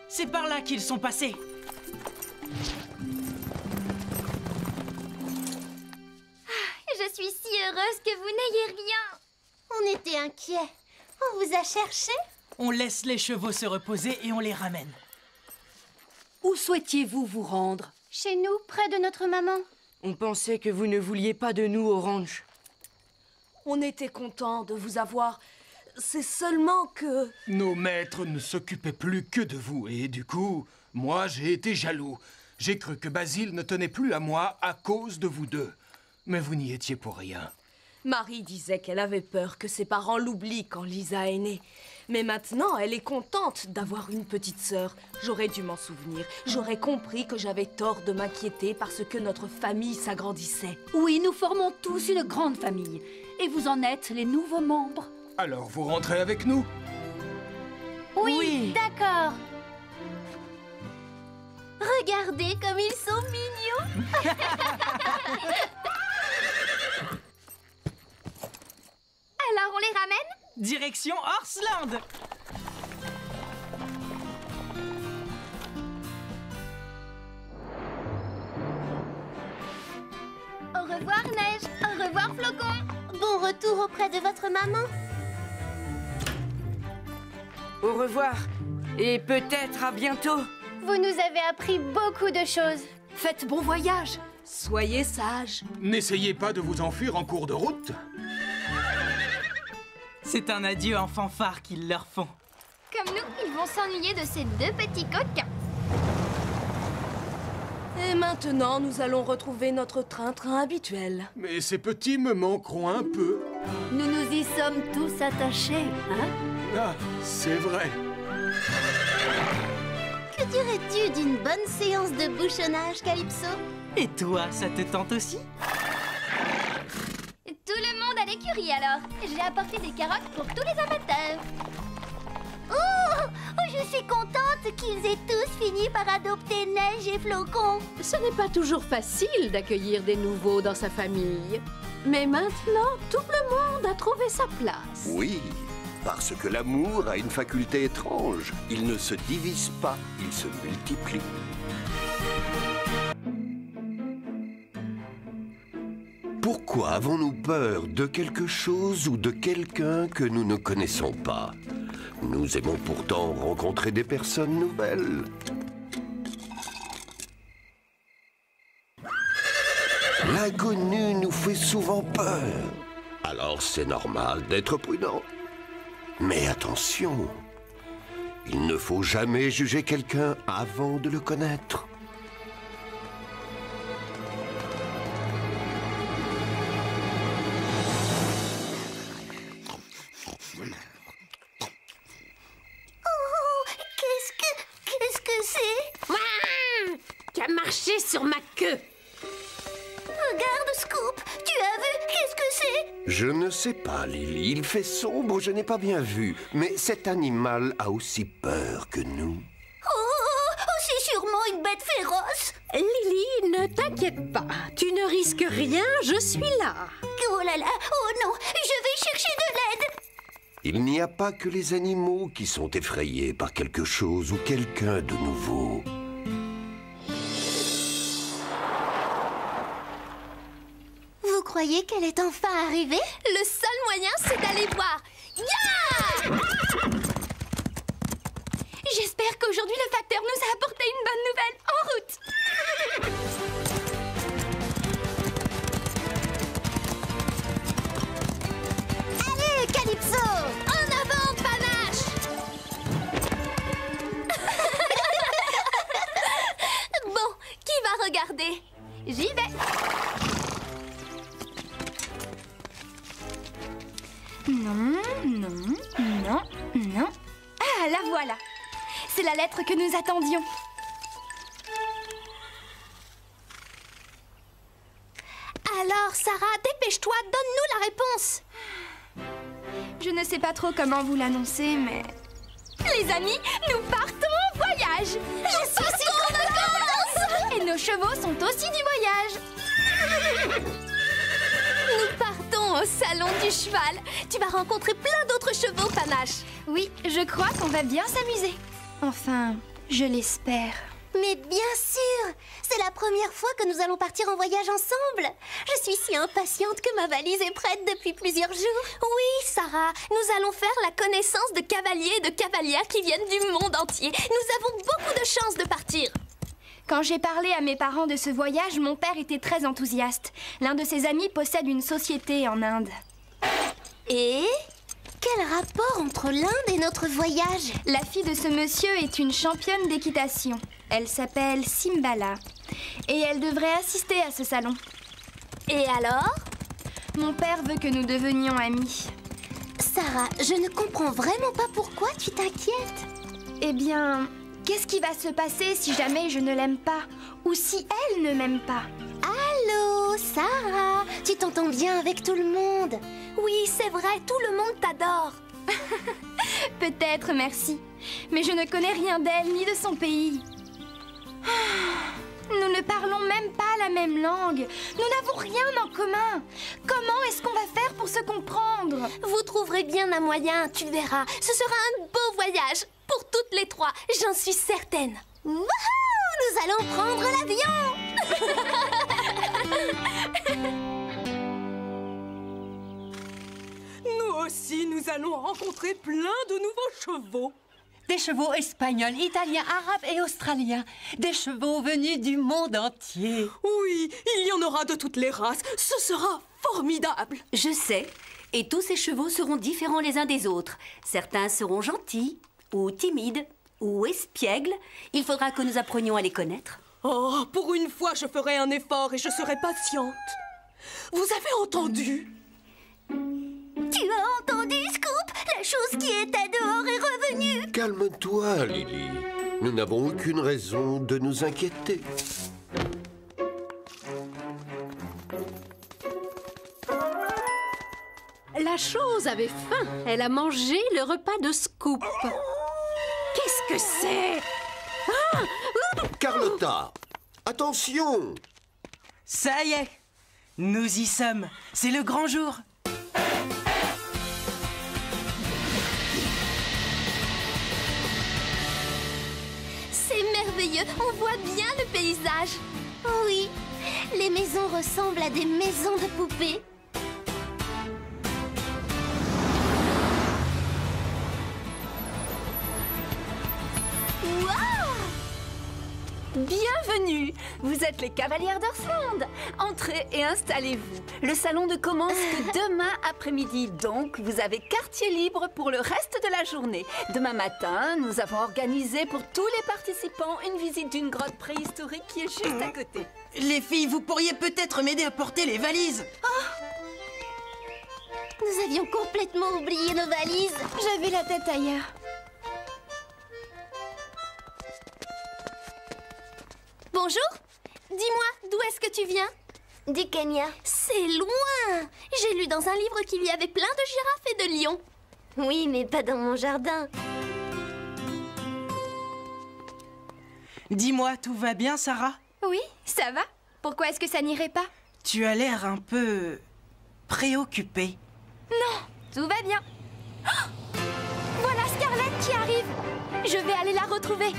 C'est par là qu'ils sont passés. Je suis si heureuse que vous n'ayez rien. On était inquiets. On vous a cherché? On laisse les chevaux se reposer et on les ramène. Où souhaitiez-vous vous rendre? Chez nous, près de notre maman. On pensait que vous ne vouliez pas de nous au ranch. On était contents de vous avoir. C'est seulement que... Nos maîtres ne s'occupaient plus que de vous et du coup, moi j'ai été jaloux. J'ai cru que Basile ne tenait plus à moi à cause de vous deux. Mais vous n'y étiez pour rien. Marie disait qu'elle avait peur que ses parents l'oublient quand Lisa est née. Mais maintenant, elle est contente d'avoir une petite sœur. J'aurais dû m'en souvenir. J'aurais compris que j'avais tort de m'inquiéter parce que notre famille s'agrandissait. Oui, nous formons tous une grande famille. Et vous en êtes les nouveaux membres. Alors vous rentrez avec nous? Oui. D'accord. Regardez comme ils sont mignons. Alors on les ramène? Direction Horseland. Au revoir Neige, au revoir Flocon. Bon retour auprès de votre maman. Au revoir et peut-être à bientôt. Vous nous avez appris beaucoup de choses. Faites bon voyage. Soyez sages. N'essayez pas de vous enfuir en cours de route. C'est un adieu en fanfare qu'ils leur font. Comme nous, ils vont s'ennuyer de ces deux petits coquins. Et maintenant, nous allons retrouver notre train-train habituel. Mais ces petits me manqueront un peu. Nous nous y sommes tous attachés, hein? Ah, c'est vrai. Que dirais-tu d'une bonne séance de bouchonnage, Calypso? Et toi, ça te tente aussi? Tout le monde à l'écurie alors. J'ai apporté des carottes pour tous les amateurs. Oh, je suis contente qu'ils aient tous fini par adopter Neige et Flocon. Ce n'est pas toujours facile d'accueillir des nouveaux dans sa famille. Mais maintenant, tout le monde a trouvé sa place. Oui, parce que l'amour a une faculté étrange. Il ne se divise pas, il se multiplie. Pourquoi avons-nous peur de quelque chose ou de quelqu'un que nous ne connaissons pas? Nous aimons pourtant rencontrer des personnes nouvelles. L'inconnu nous fait souvent peur. Alors c'est normal d'être prudent. Mais attention, il ne faut jamais juger quelqu'un avant de le connaître. Qu'est-ce que c'est? Ouah, qui a marché sur ma queue. Regarde, Scoop, tu as vu? Qu'est-ce que c'est? Je ne sais pas, Lily. Il fait sombre, je n'ai pas bien vu. Mais cet animal a aussi peur que nous. C'est sûrement une bête féroce. Lily, ne t'inquiète pas. Tu ne risques rien, je suis là. Oh là là, oh non, je vais chercher de l'aide. Il n'y a pas que les animaux qui sont effrayés par quelque chose ou quelqu'un de nouveau. Vous croyez qu'elle est enfin arrivée? Le seul moyen, c'est d'aller voir. Yeah! J'espère qu'aujourd'hui, le facteur nous a apporté une bonne nouvelle. En route! Allez, Calypso! En avant, Panache! Bon, qui va regarder? J'y vais! Non, non, non, non. Ah, la voilà. C'est la lettre que nous attendions. Alors, Sarah, dépêche-toi, donne-nous la réponse. Je ne sais pas trop comment vous l'annoncer, mais... Les amis, nous partons en voyage. Je suis si contente. Et nos chevaux sont aussi du voyage. Nous partons au salon du cheval. Tu vas rencontrer plein d'autres chevaux, Panache. Oui, je crois qu'on va bien s'amuser. Enfin, je l'espère. Mais bien sûr! C'est la première fois que nous allons partir en voyage ensemble. Je suis si impatiente que ma valise est prête depuis plusieurs jours. Oui, Sarah, nous allons faire la connaissance de cavaliers et de cavalières qui viennent du monde entier. Nous avons beaucoup de chance de partir. Quand j'ai parlé à mes parents de ce voyage, mon père était très enthousiaste. L'un de ses amis possède une société en Inde. Et quel rapport entre l'Inde et notre voyage? La fille de ce monsieur est une championne d'équitation. Elle s'appelle Simbala. Et elle devrait assister à ce salon. Et alors? Mon père veut que nous devenions amis. Sarah, je ne comprends vraiment pas pourquoi tu t'inquiètes. Eh bien, qu'est-ce qui va se passer si jamais je ne l'aime pas? Ou si elle ne m'aime pas? Allô, Sarah, tu t'entends bien avec tout le monde? Oui, c'est vrai, tout le monde t'adore. Peut-être, merci. Mais je ne connais rien d'elle ni de son pays. Nous ne parlons même pas la même langue. Nous n'avons rien en commun. Comment est-ce qu'on va faire pour se comprendre? Vous trouverez bien un moyen, tu verras. Ce sera un beau voyage pour toutes les trois, j'en suis certaine. Wouhou! Nous allons prendre l'avion! Nous aussi, nous allons rencontrer plein de nouveaux chevaux. Des chevaux espagnols, italiens, arabes et australiens. Des chevaux venus du monde entier. Oui, il y en aura de toutes les races. Ce sera formidable. Je sais. Et tous ces chevaux seront différents les uns des autres. Certains seront gentils, ou timides, ou espiègles. Il faudra que nous apprenions à les connaître. Oh, pour une fois, je ferai un effort et je serai patiente. Vous avez entendu? Tu as entendu, Scoop? La chose qui était dehors est revenue. Calme-toi, Lily. Nous n'avons aucune raison de nous inquiéter. La chose avait faim. Elle a mangé le repas de Scoop. Qu'est-ce que c'est? Carlotta, attention! Ça y est, Nous y sommes. C'est le grand jour. C'est merveilleux, on voit bien le paysage. Oui, les maisons ressemblent à des maisons de poupées. Bienvenue! Vous êtes les cavalières d'Earthland. Entrez et installez-vous. Le salon ne commence que demain après-midi, donc vous avez quartier libre pour le reste de la journée. Demain matin, nous avons organisé pour tous les participants une visite d'une grotte préhistorique qui est juste à côté. Les filles, vous pourriez peut-être m'aider à porter les valises. Nous avions complètement oublié nos valises. J'avais la tête ailleurs. Bonjour. Dis-moi, d'où est-ce que tu viens? Du Kenya. C'est loin. J'ai lu dans un livre qu'il y avait plein de girafes et de lions. Oui, mais pas dans mon jardin. Dis-moi, tout va bien, Sarah? Oui, ça va. Pourquoi est-ce que ça n'irait pas? Tu as l'air un peu... préoccupée. Non, tout va bien. Oh, voilà Scarlett qui arrive. Je vais aller la retrouver.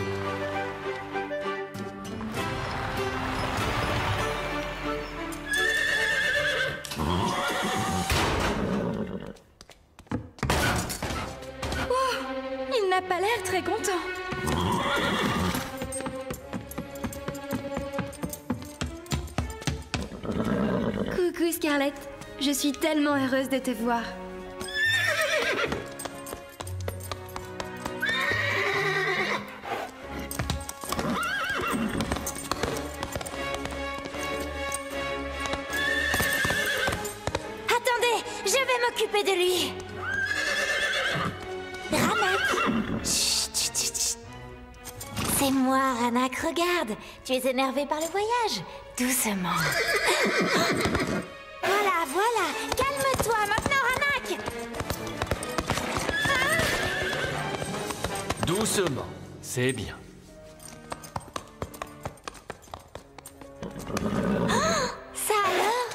Il n'a pas l'air très content. Coucou Scarlett, je suis tellement heureuse de te voir. Attendez, je vais m'occuper de lui. Ranak. Chut, chut, chut, chut. C'est moi, Ranak, regarde. Tu es énervé par le voyage. Doucement. Voilà, voilà. Calme-toi maintenant, Ranak. Doucement, c'est bien. Ça alors?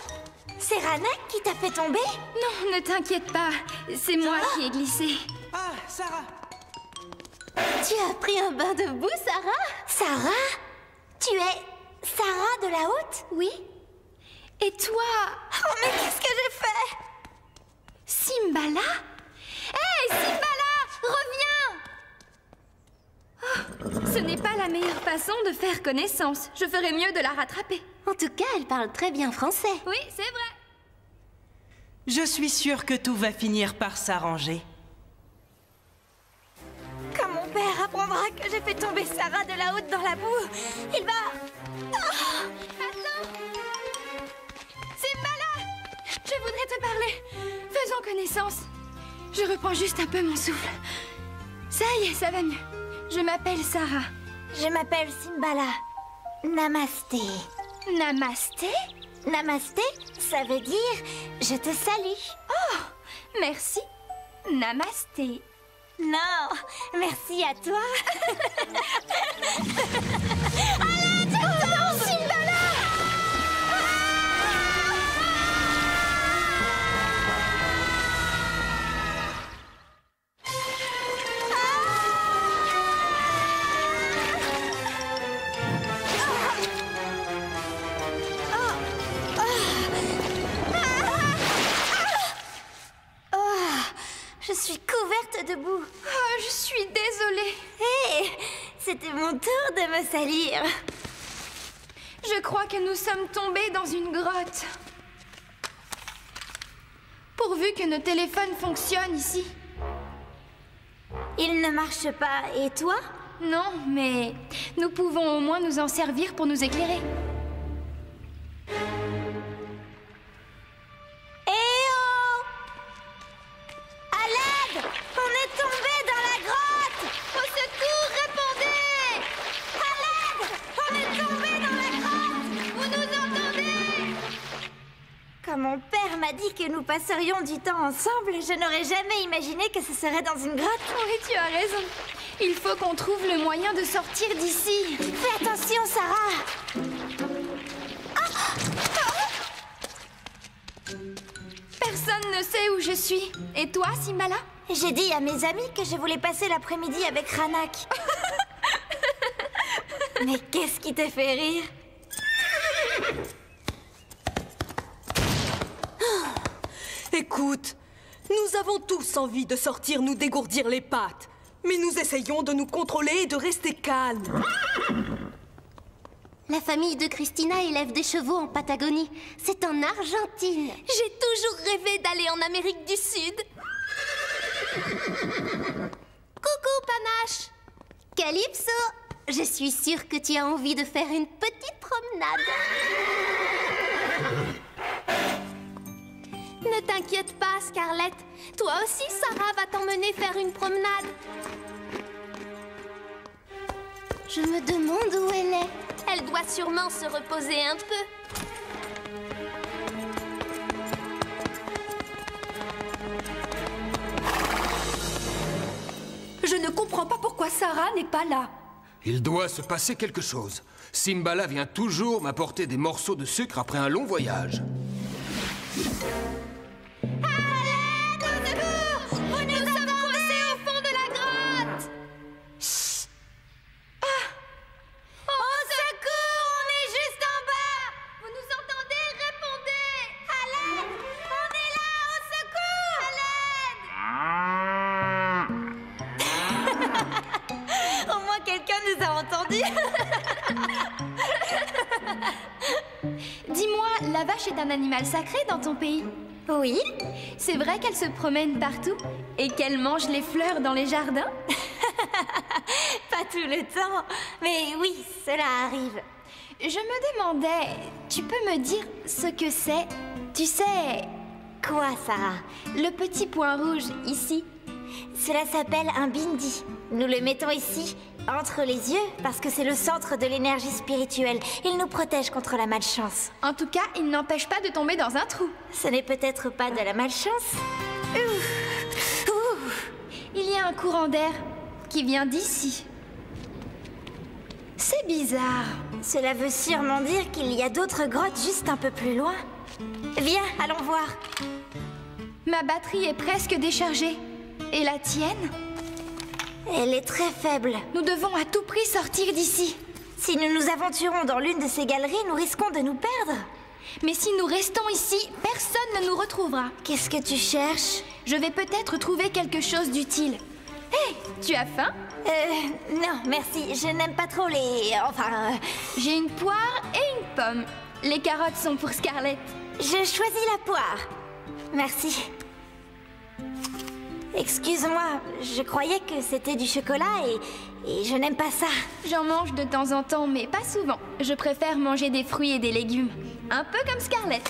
C'est Ranak qui t'a fait tomber? Non, ne t'inquiète pas. C'est moi qui ai glissé. Ah, Sarah! Tu as pris un bain de boue, Sarah? Sarah? Tu es Sarah de la Haute? Oui. Et toi? Oh, mais qu'est-ce que j'ai fait? Simbala? Hé, Simbala! Reviens! Oh, ce n'est pas la meilleure façon de faire connaissance. Je ferais mieux de la rattraper. En tout cas, elle parle très bien français. Oui, c'est vrai. Je suis sûre que tout va finir par s'arranger. Quand mon père apprendra que j'ai fait tomber Sarah de la Haute dans la boue, il va... Oh, attends! Simbala! Je voudrais te parler. Faisons connaissance. Je reprends juste un peu mon souffle. Ça y est, ça va mieux. Je m'appelle Sarah. Je m'appelle Simbala. Namasté. Namasté? Namasté, ça veut dire « je te salue ». Oh, merci. Namasté. Non, merci à toi. Allez, non, Simbala! Je suis couverte de boue. Oh, je suis désolée. Hé, c'était mon tour de me salir. Je crois que nous sommes tombés dans une grotte. Pourvu que nos téléphones fonctionnent ici. Ils ne marchent pas, et toi? Non, mais nous pouvons au moins nous en servir pour nous éclairer. Quand mon père m'a dit que nous passerions du temps ensemble, je n'aurais jamais imaginé que ce serait dans une grotte. Oui, tu as raison. Il faut qu'on trouve le moyen de sortir d'ici. Fais attention, Sarah. je sais où je suis. Et toi, Simbala? J'ai dit à mes amis que je voulais passer l'après-midi avec Ranak. Mais qu'est-ce qui te fait rire? Écoute, nous avons tous envie de sortir nous dégourdir les pattes. Mais nous essayons de nous contrôler et de rester calmes. La famille de Christina élève des chevaux en Patagonie. C'est en Argentine. J'ai toujours rêvé d'aller en Amérique du Sud. Coucou, Panache. Calypso, je suis sûre que tu as envie de faire une petite promenade. Ne t'inquiète pas, Scarlett. Toi aussi, Sarah va t'emmener faire une promenade. Je me demande où elle est. Elle doit sûrement se reposer un peu. Je ne comprends pas pourquoi Sarah n'est pas là. Il doit se passer quelque chose. Simbala vient toujours m'apporter des morceaux de sucre après un long voyage. Dis-moi, la vache est un animal sacré dans ton pays? Oui. C'est vrai qu'elle se promène partout et qu'elle mange les fleurs dans les jardins? Pas tout le temps, mais oui, cela arrive. Je me demandais, tu peux me dire ce que c'est? Tu sais... Quoi, Sarah? Le petit point rouge, ici. Cela s'appelle un bindi. Nous le mettons ici, entre les yeux, parce que c'est le centre de l'énergie spirituelle. Il nous protège contre la malchance. En tout cas, il n'empêche pas de tomber dans un trou. Ce n'est peut-être pas de la malchance. Il y a un courant d'air qui vient d'ici. C'est bizarre. Cela veut sûrement dire qu'il y a d'autres grottes juste un peu plus loin. Viens, allons voir. Ma batterie est presque déchargée. Et la tienne? Elle est très faible. Nous devons à tout prix sortir d'ici. Si nous nous aventurons dans l'une de ces galeries, nous risquons de nous perdre. Mais si nous restons ici, personne ne nous retrouvera. Qu'est-ce que tu cherches? Je vais peut-être trouver quelque chose d'utile. Hé, tu as faim? Non, merci. Je n'aime pas trop les... Enfin... J'ai une poire et une pomme. Les carottes sont pour Scarlett. Je choisis la poire. Merci. Excuse-moi, je croyais que c'était du chocolat et je n'aime pas ça. J'en mange de temps en temps, mais pas souvent. Je préfère manger des fruits et des légumes. Un peu comme Scarlett.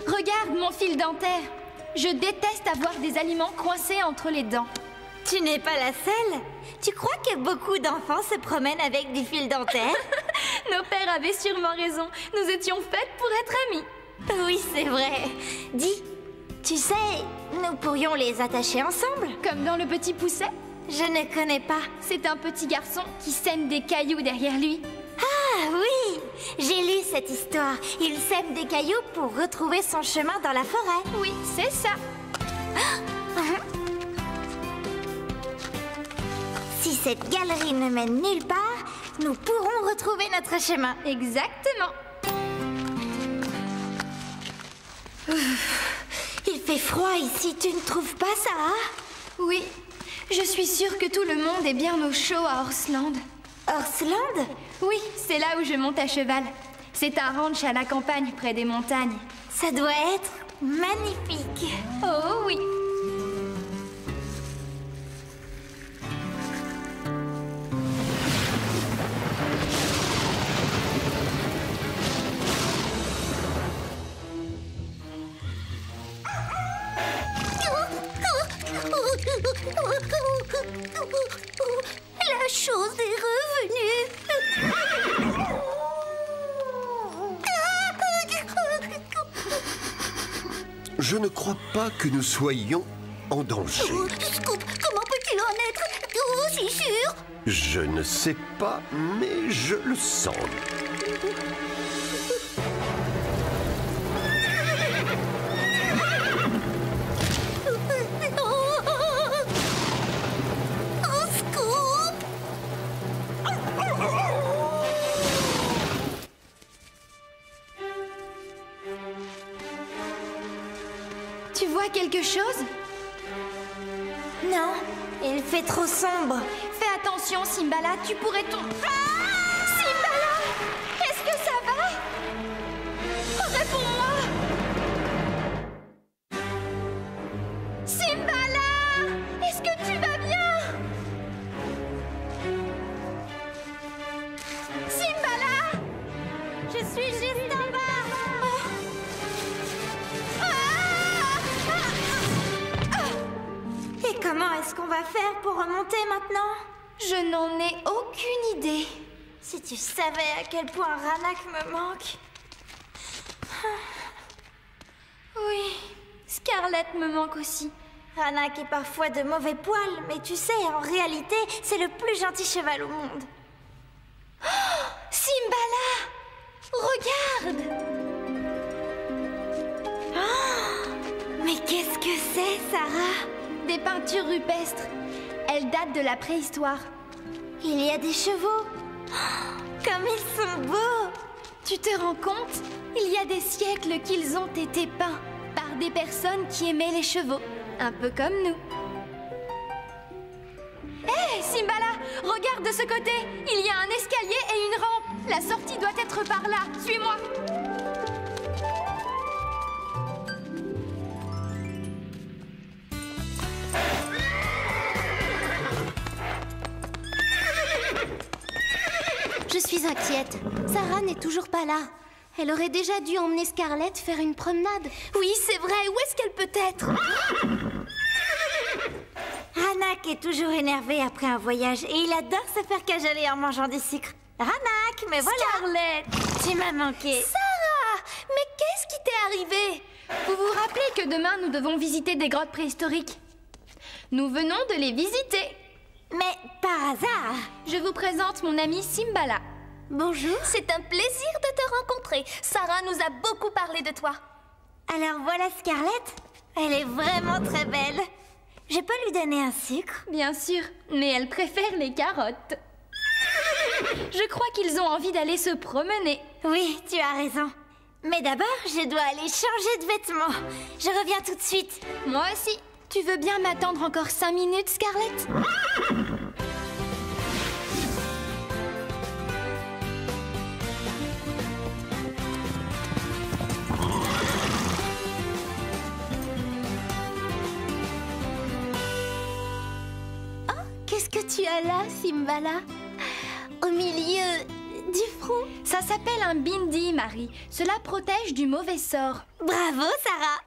Regarde mon fil dentaire. Je déteste avoir des aliments coincés entre les dents. Tu n'es pas la seule. Tu crois que beaucoup d'enfants se promènent avec du fil dentaire? Nos pères avaient sûrement raison. Nous étions faites pour être amis. Oui, c'est vrai. Dis, tu sais, nous pourrions les attacher ensemble. Comme dans Le Petit Pousset? Je ne connais pas. C'est un petit garçon qui sème des cailloux derrière lui. Ah oui, j'ai lu cette histoire. Il sème des cailloux pour retrouver son chemin dans la forêt. Oui, c'est ça. Si cette galerie ne mène nulle part, nous pourrons retrouver notre chemin. Exactement. Il fait froid ici, tu ne trouves pas ça? Oui, je suis sûre que tout le monde est bien au chaud à Horsland. Horsland? Oui, c'est là où je monte à cheval. C'est un ranch à la campagne près des montagnes. Ça doit être magnifique. Oh oui. La chose est revenue. Je ne crois pas que nous soyons en danger. Scoop, comment peut-il en être aussi sûr? Je ne sais pas, mais je le sens. Tu vois quelque chose? Non, il fait trop sombre. Fais attention, Simbala, tu pourrais tomber. Ah! Simbala! Est-ce que ça va? Réponds-moi! Simbala! Est-ce que tu vas bien? Simbala! Je suis juste en bas. Et comment est-ce qu'on va faire pour remonter maintenant? Je n'en ai aucune idée. Si tu savais à quel point Ranak me manque. Oui, Scarlett me manque aussi. Ranak est parfois de mauvais poils, mais tu sais, en réalité, c'est le plus gentil cheval au monde. Oh, Simbala! Regarde! Oh, mais qu'est-ce que c'est, Sarah? Des peintures rupestres. Elles datent de la préhistoire. Il y a des chevaux. Oh, comme ils sont beaux! Tu te rends compte? Il y a des siècles qu'ils ont été peints par des personnes qui aimaient les chevaux. Un peu comme nous. Hé, Simbala! Regarde de ce côté! Il y a un escalier et une rampe. La sortie doit être par là. Suis-moi! Je suis inquiète. Sarah n'est toujours pas là. Elle aurait déjà dû emmener Scarlett faire une promenade. Oui, c'est vrai. Où est-ce qu'elle peut être? Ranak est toujours énervé après un voyage et il adore se faire cajoler en mangeant du sucre. Ranak, mais voilà! Scarlett! Tu m'as manqué. Sarah! Mais qu'est-ce qui t'est arrivé? Vous vous rappelez que demain nous devons visiter des grottes préhistoriques? Nous venons de les visiter. Mais par hasard, je vous présente mon amie Simbala. Bonjour. C'est un plaisir de te rencontrer. Sarah nous a beaucoup parlé de toi. Alors voilà Scarlett. Elle est vraiment très belle. Je peux lui donner un sucre? Bien sûr, mais elle préfère les carottes. Je crois qu'ils ont envie d'aller se promener. Oui, tu as raison. Mais d'abord, je dois aller changer de vêtements. Je reviens tout de suite. Moi aussi. Tu veux bien m'attendre encore 5 minutes, Scarlett? Oh, qu'est-ce que tu as là, Simbala? Au milieu du front? Ça s'appelle un bindi, Marie. Cela protège du mauvais sort. Bravo, Sarah.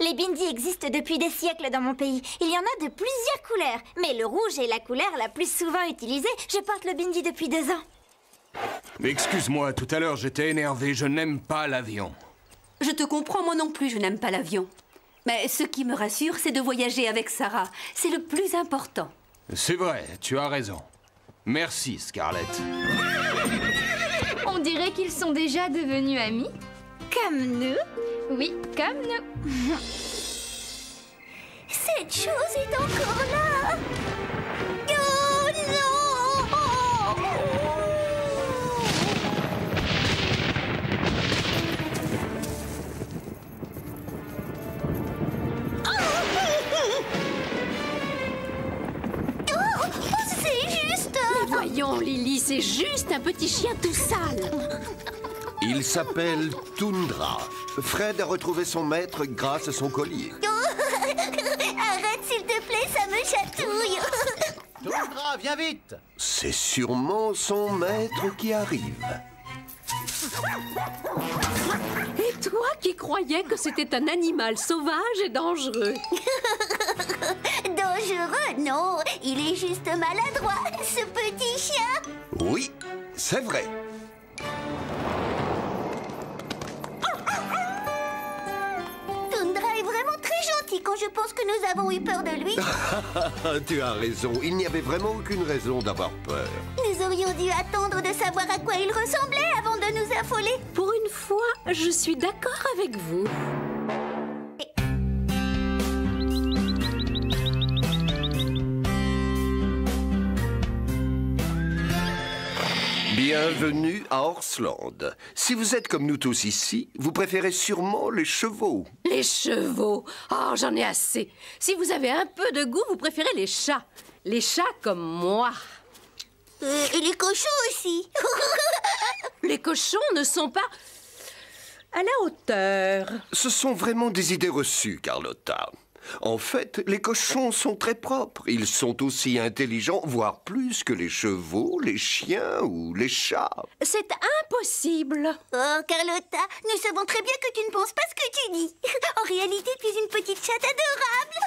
Les bindis existent depuis des siècles dans mon pays. Il y en a de plusieurs couleurs. Mais le rouge est la couleur la plus souvent utilisée. Je porte le bindi depuis 2 ans. Excuse-moi, tout à l'heure j'étais énervé. Je n'aime pas l'avion. Je te comprends, moi non plus, je n'aime pas l'avion. Mais ce qui me rassure, c'est de voyager avec Sarah. C'est le plus important. C'est vrai, tu as raison. Merci, Scarlett. On dirait qu'ils sont déjà devenus amis. Comme nous? Oui, comme nous. Cette chose est encore là. Oh non! Oh, c'est juste... Mais voyons, Lily, c'est juste un petit chien tout sale. Il s'appelle Tundra. Fred a retrouvé son maître grâce à son collier. Arrête, s'il te plaît, ça me chatouille. Tundra, viens vite. C'est sûrement son maître qui arrive. Et toi qui croyais que c'était un animal sauvage et dangereux? Dangereux, non. Il est juste maladroit, ce petit chien. Oui, c'est vrai. Tundra est vraiment très gentil quand je pense que nous avons eu peur de lui. Tu as raison, il n'y avait vraiment aucune raison d'avoir peur. Nous aurions dû attendre de savoir à quoi il ressemblait avant de nous affoler. Pour une fois, je suis d'accord avec vous. Bienvenue à Horsland. Si vous êtes comme nous tous ici, vous préférez sûrement les chevaux. Les chevaux? Oh, j'en ai assez. Si vous avez un peu de goût, vous préférez les chats. Les chats comme moi. Et les cochons aussi. Les cochons ne sont pas à la hauteur. Ce sont vraiment des idées reçues, Carlotta. En fait, les cochons sont très propres. Ils sont aussi intelligents, voire plus que les chevaux, les chiens ou les chats. C'est impossible. Oh, Carlotta, nous savons très bien que tu ne penses pas ce que tu dis. En réalité, tu es une petite chatte adorable.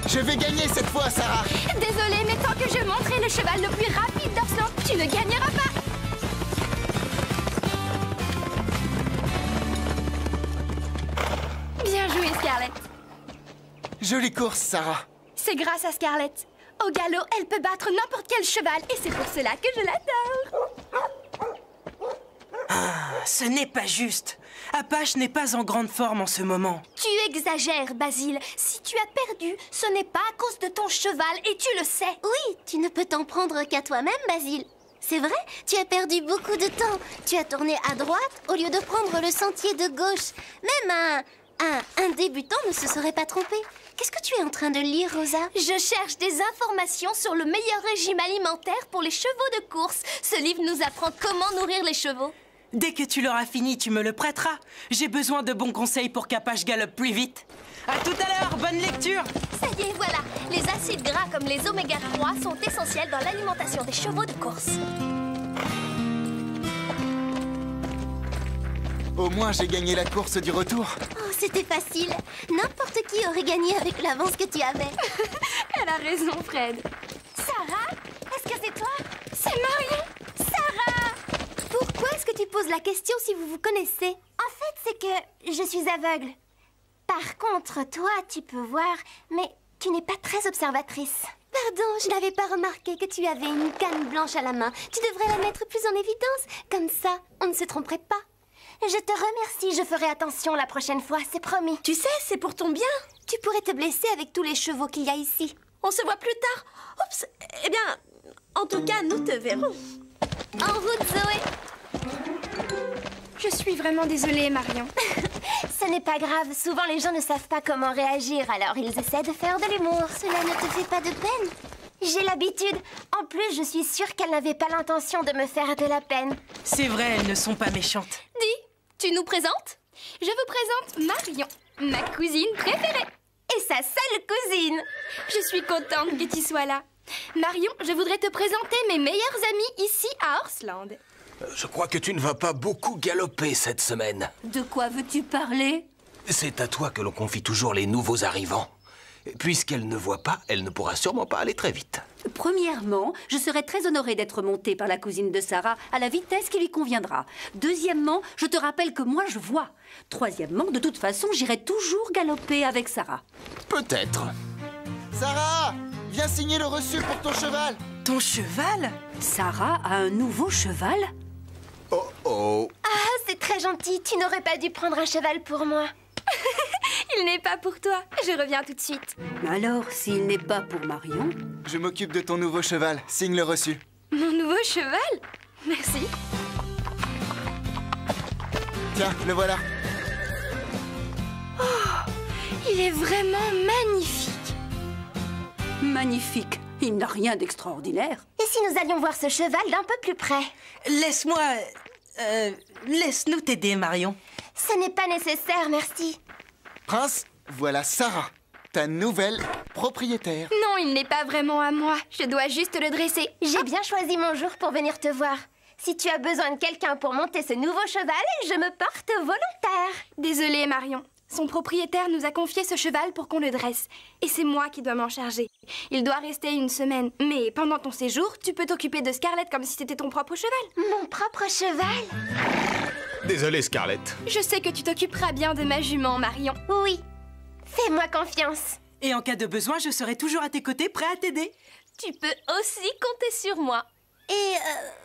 Je vais gagner cette fois, Sarah. Désolée, mais tant que je monterai le cheval le plus rapide d'Horsland, tu ne gagneras pas. Bien joué, Scarlett. Jolie course, Sarah. C'est grâce à Scarlett. Au galop, elle peut battre n'importe quel cheval et c'est pour cela que je l'adore. Ah, ce n'est pas juste. Apache n'est pas en grande forme en ce moment. Tu exagères, Basile. Si tu as perdu, ce n'est pas à cause de ton cheval et tu le sais. Oui, tu ne peux t'en prendre qu'à toi-même, Basile. C'est vrai, tu as perdu beaucoup de temps. Tu as tourné à droite au lieu de prendre le sentier de gauche. Même un débutant ne se serait pas trompé. Qu'est-ce que tu es en train de lire, Rosa? Je cherche des informations sur le meilleur régime alimentaire pour les chevaux de course. Ce livre nous apprend comment nourrir les chevaux. Dès que tu l'auras fini, tu me le prêteras. J'ai besoin de bons conseils pour qu'Apache galope plus vite. À tout à l'heure, bonne lecture. Ça y est, voilà. Les acides gras comme les oméga 3 sont essentiels dans l'alimentation des chevaux de course. Au moins, j'ai gagné la course du retour. Oh, c'était facile. N'importe qui aurait gagné avec l'avance que tu avais. Elle a raison, Fred. Sarah? Est-ce que c'est toi? C'est Marion. Sarah! Pourquoi est-ce que tu poses la question si vous vous connaissez? En fait, c'est que je suis aveugle. Par contre, toi, tu peux voir, mais tu n'es pas très observatrice. Pardon, je n'avais pas remarqué que tu avais une canne blanche à la main. Tu devrais la mettre plus en évidence. Comme ça, on ne se tromperait pas. Je te remercie, je ferai attention la prochaine fois, c'est promis. Tu sais, c'est pour ton bien. Tu pourrais te blesser avec tous les chevaux qu'il y a ici. On se voit plus tard. Oups, eh bien, en tout cas, nous te verrons. En route, Zoé. Je suis vraiment désolée, Marion. Ce n'est pas grave, souvent les gens ne savent pas comment réagir, alors ils essaient de faire de l'humour. Cela ne te fait pas de peine? J'ai l'habitude. En plus, je suis sûre qu'elle n'avait pas l'intention de me faire de la peine. C'est vrai, elles ne sont pas méchantes. Dis, tu nous présentes? Je vous présente Marion, ma cousine préférée. Et sa seule cousine. Je suis contente que tu sois là. Marion, je voudrais te présenter mes meilleurs amis ici à Horsland. Je crois que tu ne vas pas beaucoup galoper cette semaine. De quoi veux-tu parler? C'est à toi que l'on confie toujours les nouveaux arrivants. Puisqu'elle ne voit pas, elle ne pourra sûrement pas aller très vite. Premièrement, je serai très honorée d'être montée par la cousine de Sarah à la vitesse qui lui conviendra. Deuxièmement, je te rappelle que moi je vois. Troisièmement, de toute façon, j'irai toujours galoper avec Sarah. Peut-être. Sarah, viens signer le reçu pour ton cheval. Ton cheval? Sarah a un nouveau cheval? Oh oh. Ah, c'est très gentil. Tu n'aurais pas dû prendre un cheval pour moi. Il n'est pas pour toi. Je reviens tout de suite. Alors, s'il n'est pas pour Marion? Je m'occupe de ton nouveau cheval. Signe le reçu. Mon nouveau cheval? Merci. Tiens, le voilà. Oh, il est vraiment magnifique. Magnifique. Il n'a rien d'extraordinaire. Et si nous allions voir ce cheval d'un peu plus près? Laisse-moi... laisse-nous t'aider, Marion. Ce n'est pas nécessaire, merci. Prince, voilà Sarah, ta nouvelle propriétaire. Non, il n'est pas vraiment à moi. Je dois juste le dresser. J'ai bien choisi mon jour pour venir te voir. Si tu as besoin de quelqu'un pour monter ce nouveau cheval, je me porte volontaire. Désolée, Marion. Son propriétaire nous a confié ce cheval pour qu'on le dresse. Et c'est moi qui dois m'en charger. Il doit rester 1 semaine. Mais pendant ton séjour, tu peux t'occuper de Scarlett comme si c'était ton propre cheval. Mon propre cheval? Désolé, Scarlett. Je sais que tu t'occuperas bien de ma jument, Marion. Oui. Fais-moi confiance. Et en cas de besoin, je serai toujours à tes côtés, prêt à t'aider. Tu peux aussi compter sur moi. Et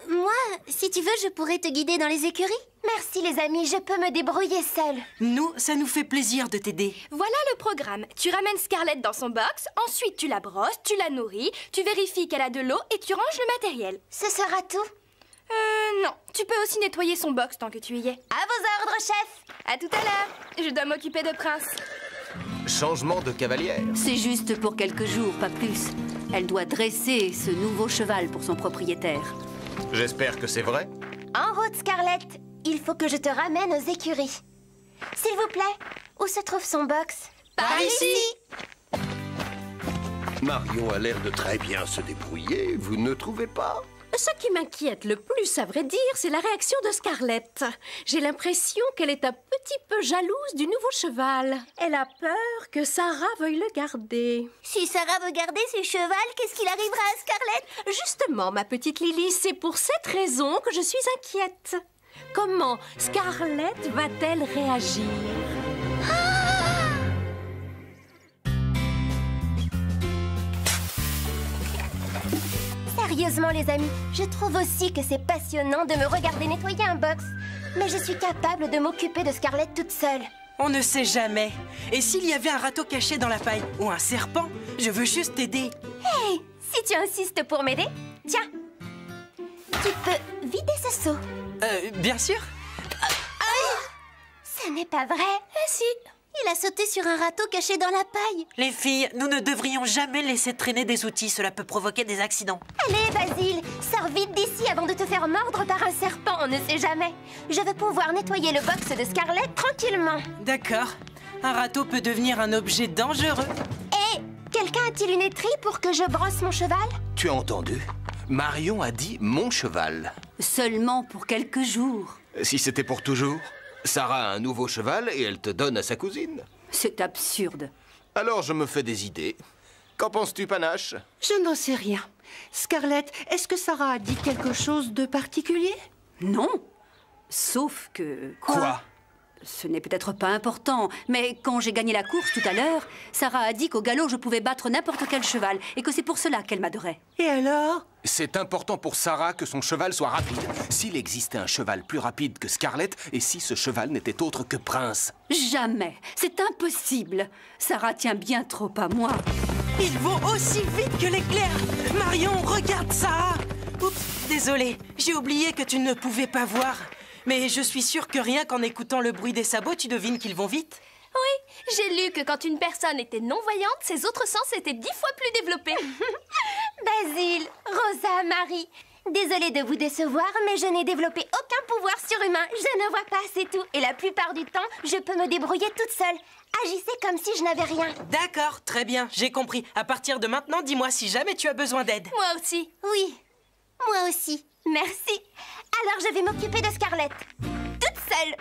moi, si tu veux, je pourrais te guider dans les écuries. Merci les amis, je peux me débrouiller seule. Nous, ça nous fait plaisir de t'aider. Voilà le programme. Tu ramènes Scarlett dans son box, ensuite tu la brosses, tu la nourris, tu vérifies qu'elle a de l'eau et tu ranges le matériel. Ce sera tout? Non. Tu peux aussi nettoyer son box tant que tu y es. À vos ordres, chef. À tout à l'heure. Je dois m'occuper de Prince. Changement de cavalière. C'est juste pour quelques jours, pas plus. Elle doit dresser ce nouveau cheval pour son propriétaire. J'espère que c'est vrai. En route, Scarlett. Il faut que je te ramène aux écuries. S'il vous plaît, où se trouve son box? Par ici. Marion a l'air de très bien se débrouiller, vous ne trouvez pas? Ce qui m'inquiète le plus, à vrai dire, c'est la réaction de Scarlett. J'ai l'impression qu'elle est un petit peu jalouse du nouveau cheval. Elle a peur que Sarah veuille le garder. Si Sarah veut garder ses chevals, qu'est-ce qu'il arrivera à Scarlett? Justement, ma petite Lily, c'est pour cette raison que je suis inquiète. Comment Scarlett va-t-elle réagir? Sérieusement, les amis, je trouve aussi que c'est passionnant de me regarder nettoyer un box. Mais je suis capable de m'occuper de Scarlett toute seule. On ne sait jamais. Et s'il y avait un râteau caché dans la paille ou un serpent, je veux juste t'aider. Hey, si tu insistes pour m'aider, tiens. Tu peux vider ce seau. Bien sûr. Ce n'est pas vrai. Si, il a sauté sur un râteau caché dans la paille. Les filles, nous ne devrions jamais laisser traîner des outils. Cela peut provoquer des accidents. Allez, Basile, sors vite d'ici avant de te faire mordre par un serpent, on ne sait jamais. Je veux pouvoir nettoyer le box de Scarlett tranquillement. D'accord. Un râteau peut devenir un objet dangereux. Et quelqu'un a-t-il une étrie pour que je brosse mon cheval? Tu as entendu? Marion a dit mon cheval. Seulement pour quelques jours. Si c'était pour toujours, Sarah a un nouveau cheval et elle te donne à sa cousine. C'est absurde. Alors je me fais des idées. Qu'en penses-tu, Panache? Je n'en sais rien. Scarlett, est-ce que Sarah a dit quelque chose de particulier? Non. Sauf que... Quoi? Ce n'est peut-être pas important, mais quand j'ai gagné la course tout à l'heure, Sarah a dit qu'au galop, je pouvais battre n'importe quel cheval et que c'est pour cela qu'elle m'adorait. Et alors? C'est important pour Sarah que son cheval soit rapide. S'il existait un cheval plus rapide que Scarlett, et si ce cheval n'était autre que Prince? Jamais. C'est impossible. Sarah tient bien trop à moi. Ils vont aussi vite que l'éclair. Marion, regarde ça. Oups, désolé. J'ai oublié que tu ne pouvais pas voir. Mais je suis sûre que rien qu'en écoutant le bruit des sabots, tu devines qu'ils vont vite. Oui, j'ai lu que quand une personne était non-voyante, ses autres sens étaient 10 fois plus développés. Basile, Rosa, Marie, désolée de vous décevoir, mais je n'ai développé aucun pouvoir surhumain. Je ne vois pas, c'est tout. Et la plupart du temps, je peux me débrouiller toute seule. Agissez comme si je n'avais rien. D'accord, très bien, j'ai compris. À partir de maintenant, dis-moi si jamais tu as besoin d'aide. Moi aussi. Oui, moi aussi. Merci. Alors je vais m'occuper de Scarlett. Toute seule.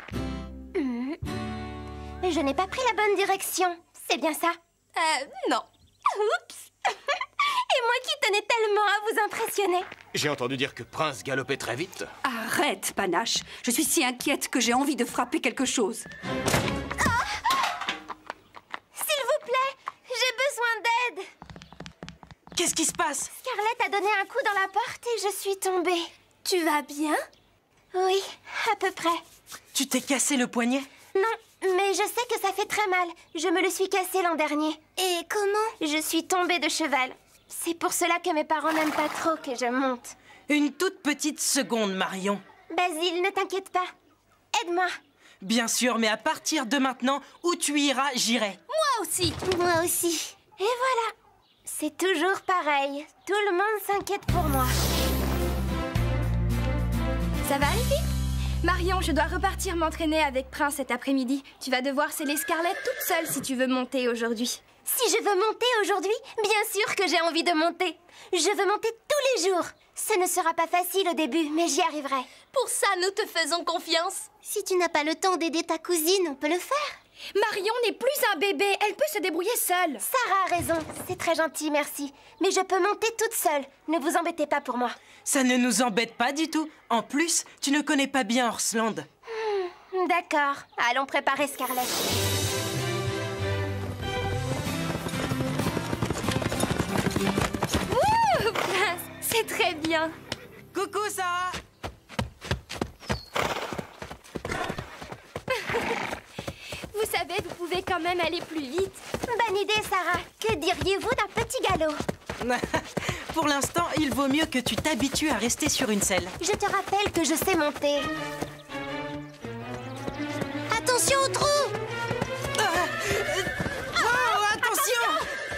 Je n'ai pas pris la bonne direction. C'est bien ça? Non. Oups. Et moi qui tenais tellement à vous impressionner. J'ai entendu dire que Prince galopait très vite. Arrête, Panache. Je suis si inquiète que j'ai envie de frapper quelque chose. S'il vous plaît, j'ai besoin d'aide. Qu'est-ce qui se passe? Scarlett a donné un coup dans la porte et je suis tombée. Tu vas bien? Oui, à peu près. Tu t'es cassé le poignet? Non, mais je sais que ça fait très mal. Je me le suis cassé l'an dernier. Et comment? Je suis tombée de cheval. C'est pour cela que mes parents n'aiment pas trop que je monte. Une toute petite seconde, Marion. Basile, ne t'inquiète pas. Aide-moi. Bien sûr, mais à partir de maintenant, où tu iras, j'irai. Moi aussi. Moi aussi. Et voilà. C'est toujours pareil. Tout le monde s'inquiète pour moi. Ça va, les filles? Marion, je dois repartir m'entraîner avec Prince cet après-midi. Tu vas devoir sceller Scarlett toute seule si tu veux monter aujourd'hui. Si je veux monter aujourd'hui, bien sûr que j'ai envie de monter. Je veux monter tous les jours. Ce ne sera pas facile au début, mais j'y arriverai. Pour ça, nous te faisons confiance. Si tu n'as pas le temps d'aider ta cousine, on peut le faire. Marion n'est plus un bébé, elle peut se débrouiller seule. Sarah a raison, c'est très gentil, merci. Mais je peux monter toute seule, ne vous embêtez pas pour moi. Ça ne nous embête pas du tout. En plus, tu ne connais pas bien Horsland. D'accord, allons préparer Scarlett. Wouh, Prince, c'est très bien. Coucou, Sarah. Vous savez, vous pouvez quand même aller plus vite. Bonne idée, Sarah. Que diriez-vous d'un petit galop? Pour l'instant, il vaut mieux que tu t'habitues à rester sur une selle. Je te rappelle que je sais monter. Attention au trou! Oh, attention!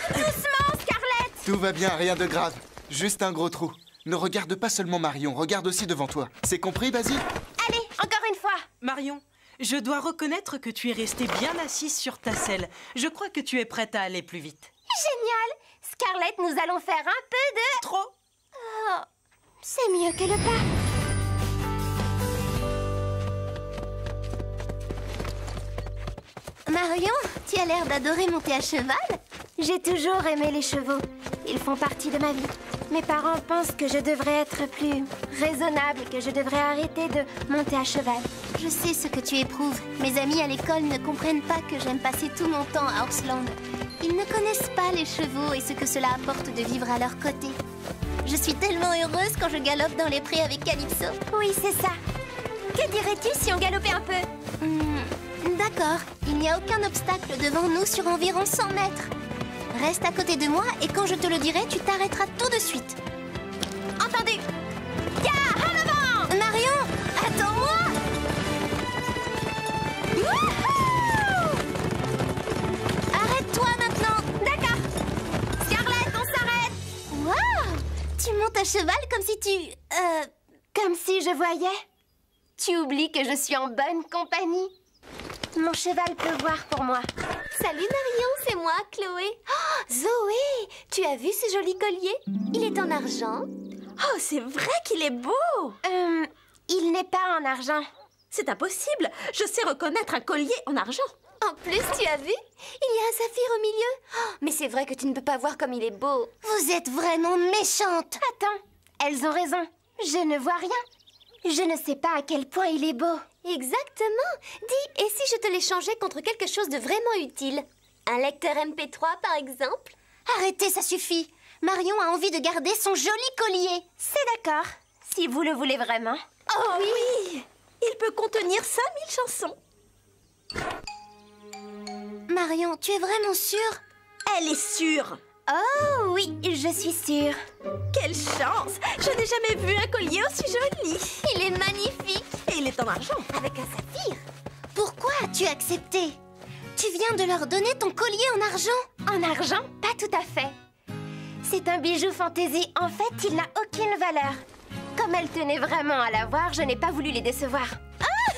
Doucement, Scarlett! Tout va bien, rien de grave. Juste un gros trou. Ne regarde pas seulement Marion, regarde aussi devant toi. C'est compris, Basile? Allez, encore une fois. Marion, je dois reconnaître que tu es restée bien assise sur ta selle. Je crois que tu es prête à aller plus vite. Génial! Scarlett, nous allons faire un peu de... Trop? Oh, c'est mieux que le pas. Marion, tu as l'air d'adorer monter à cheval. J'ai toujours aimé les chevaux. Ils font partie de ma vie. Mes parents pensent que je devrais être plus raisonnable, que je devrais arrêter de monter à cheval. Je sais ce que tu éprouves. Mes amis à l'école ne comprennent pas que j'aime passer tout mon temps à Horsland. Ils ne connaissent pas les chevaux et ce que cela apporte de vivre à leur côté. Je suis tellement heureuse quand je galope dans les prés avec Calypso. Oui, c'est ça. Que dirais-tu si on galopait un peu? D'accord, il n'y a aucun obstacle devant nous sur environ 100 mètres. Reste à côté de moi et quand je te le dirai, tu t'arrêteras tout de suite. Entendu? Ya, en avant! Marion, attends-moi! Wouhou! Arrête-toi maintenant! D'accord! Scarlett, on s'arrête! Waouh! Tu montes à cheval comme si tu... comme si je voyais. Tu oublies que je suis en bonne compagnie. Mon cheval peut voir pour moi. Salut Marion, c'est moi, Chloé. Oh, Zoé, tu as vu ce joli collier? Il est en argent. Oh, c'est vrai qu'il est beau! Il n'est pas en argent. C'est impossible. Je sais reconnaître un collier en argent. En plus, tu as vu? Il y a un saphir au milieu. Oh, mais c'est vrai que tu ne peux pas voir comme il est beau. Vous êtes vraiment méchante. Attends, elles ont raison. Je ne vois rien. Je ne sais pas à quel point il est beau. Exactement. Dis, et si je te l'échangeais contre quelque chose de vraiment utile? Un lecteur MP3, par exemple? Arrêtez, ça suffit. Marion a envie de garder son joli collier. C'est d'accord, si vous le voulez vraiment. Oh oui! Il peut contenir 5000 chansons. Marion, tu es vraiment sûre? Elle est sûre. Oh oui, je suis sûre. Quelle chance! Je n'ai jamais vu un collier aussi joli. Il est magnifique. Et il est en argent. Avec un saphir. Pourquoi as-tu accepté? Tu viens de leur donner ton collier en argent. En argent? Pas tout à fait. C'est un bijou fantaisie. En fait, il n'a aucune valeur. Comme elle tenait vraiment à l'avoir, je n'ai pas voulu les décevoir. Ah!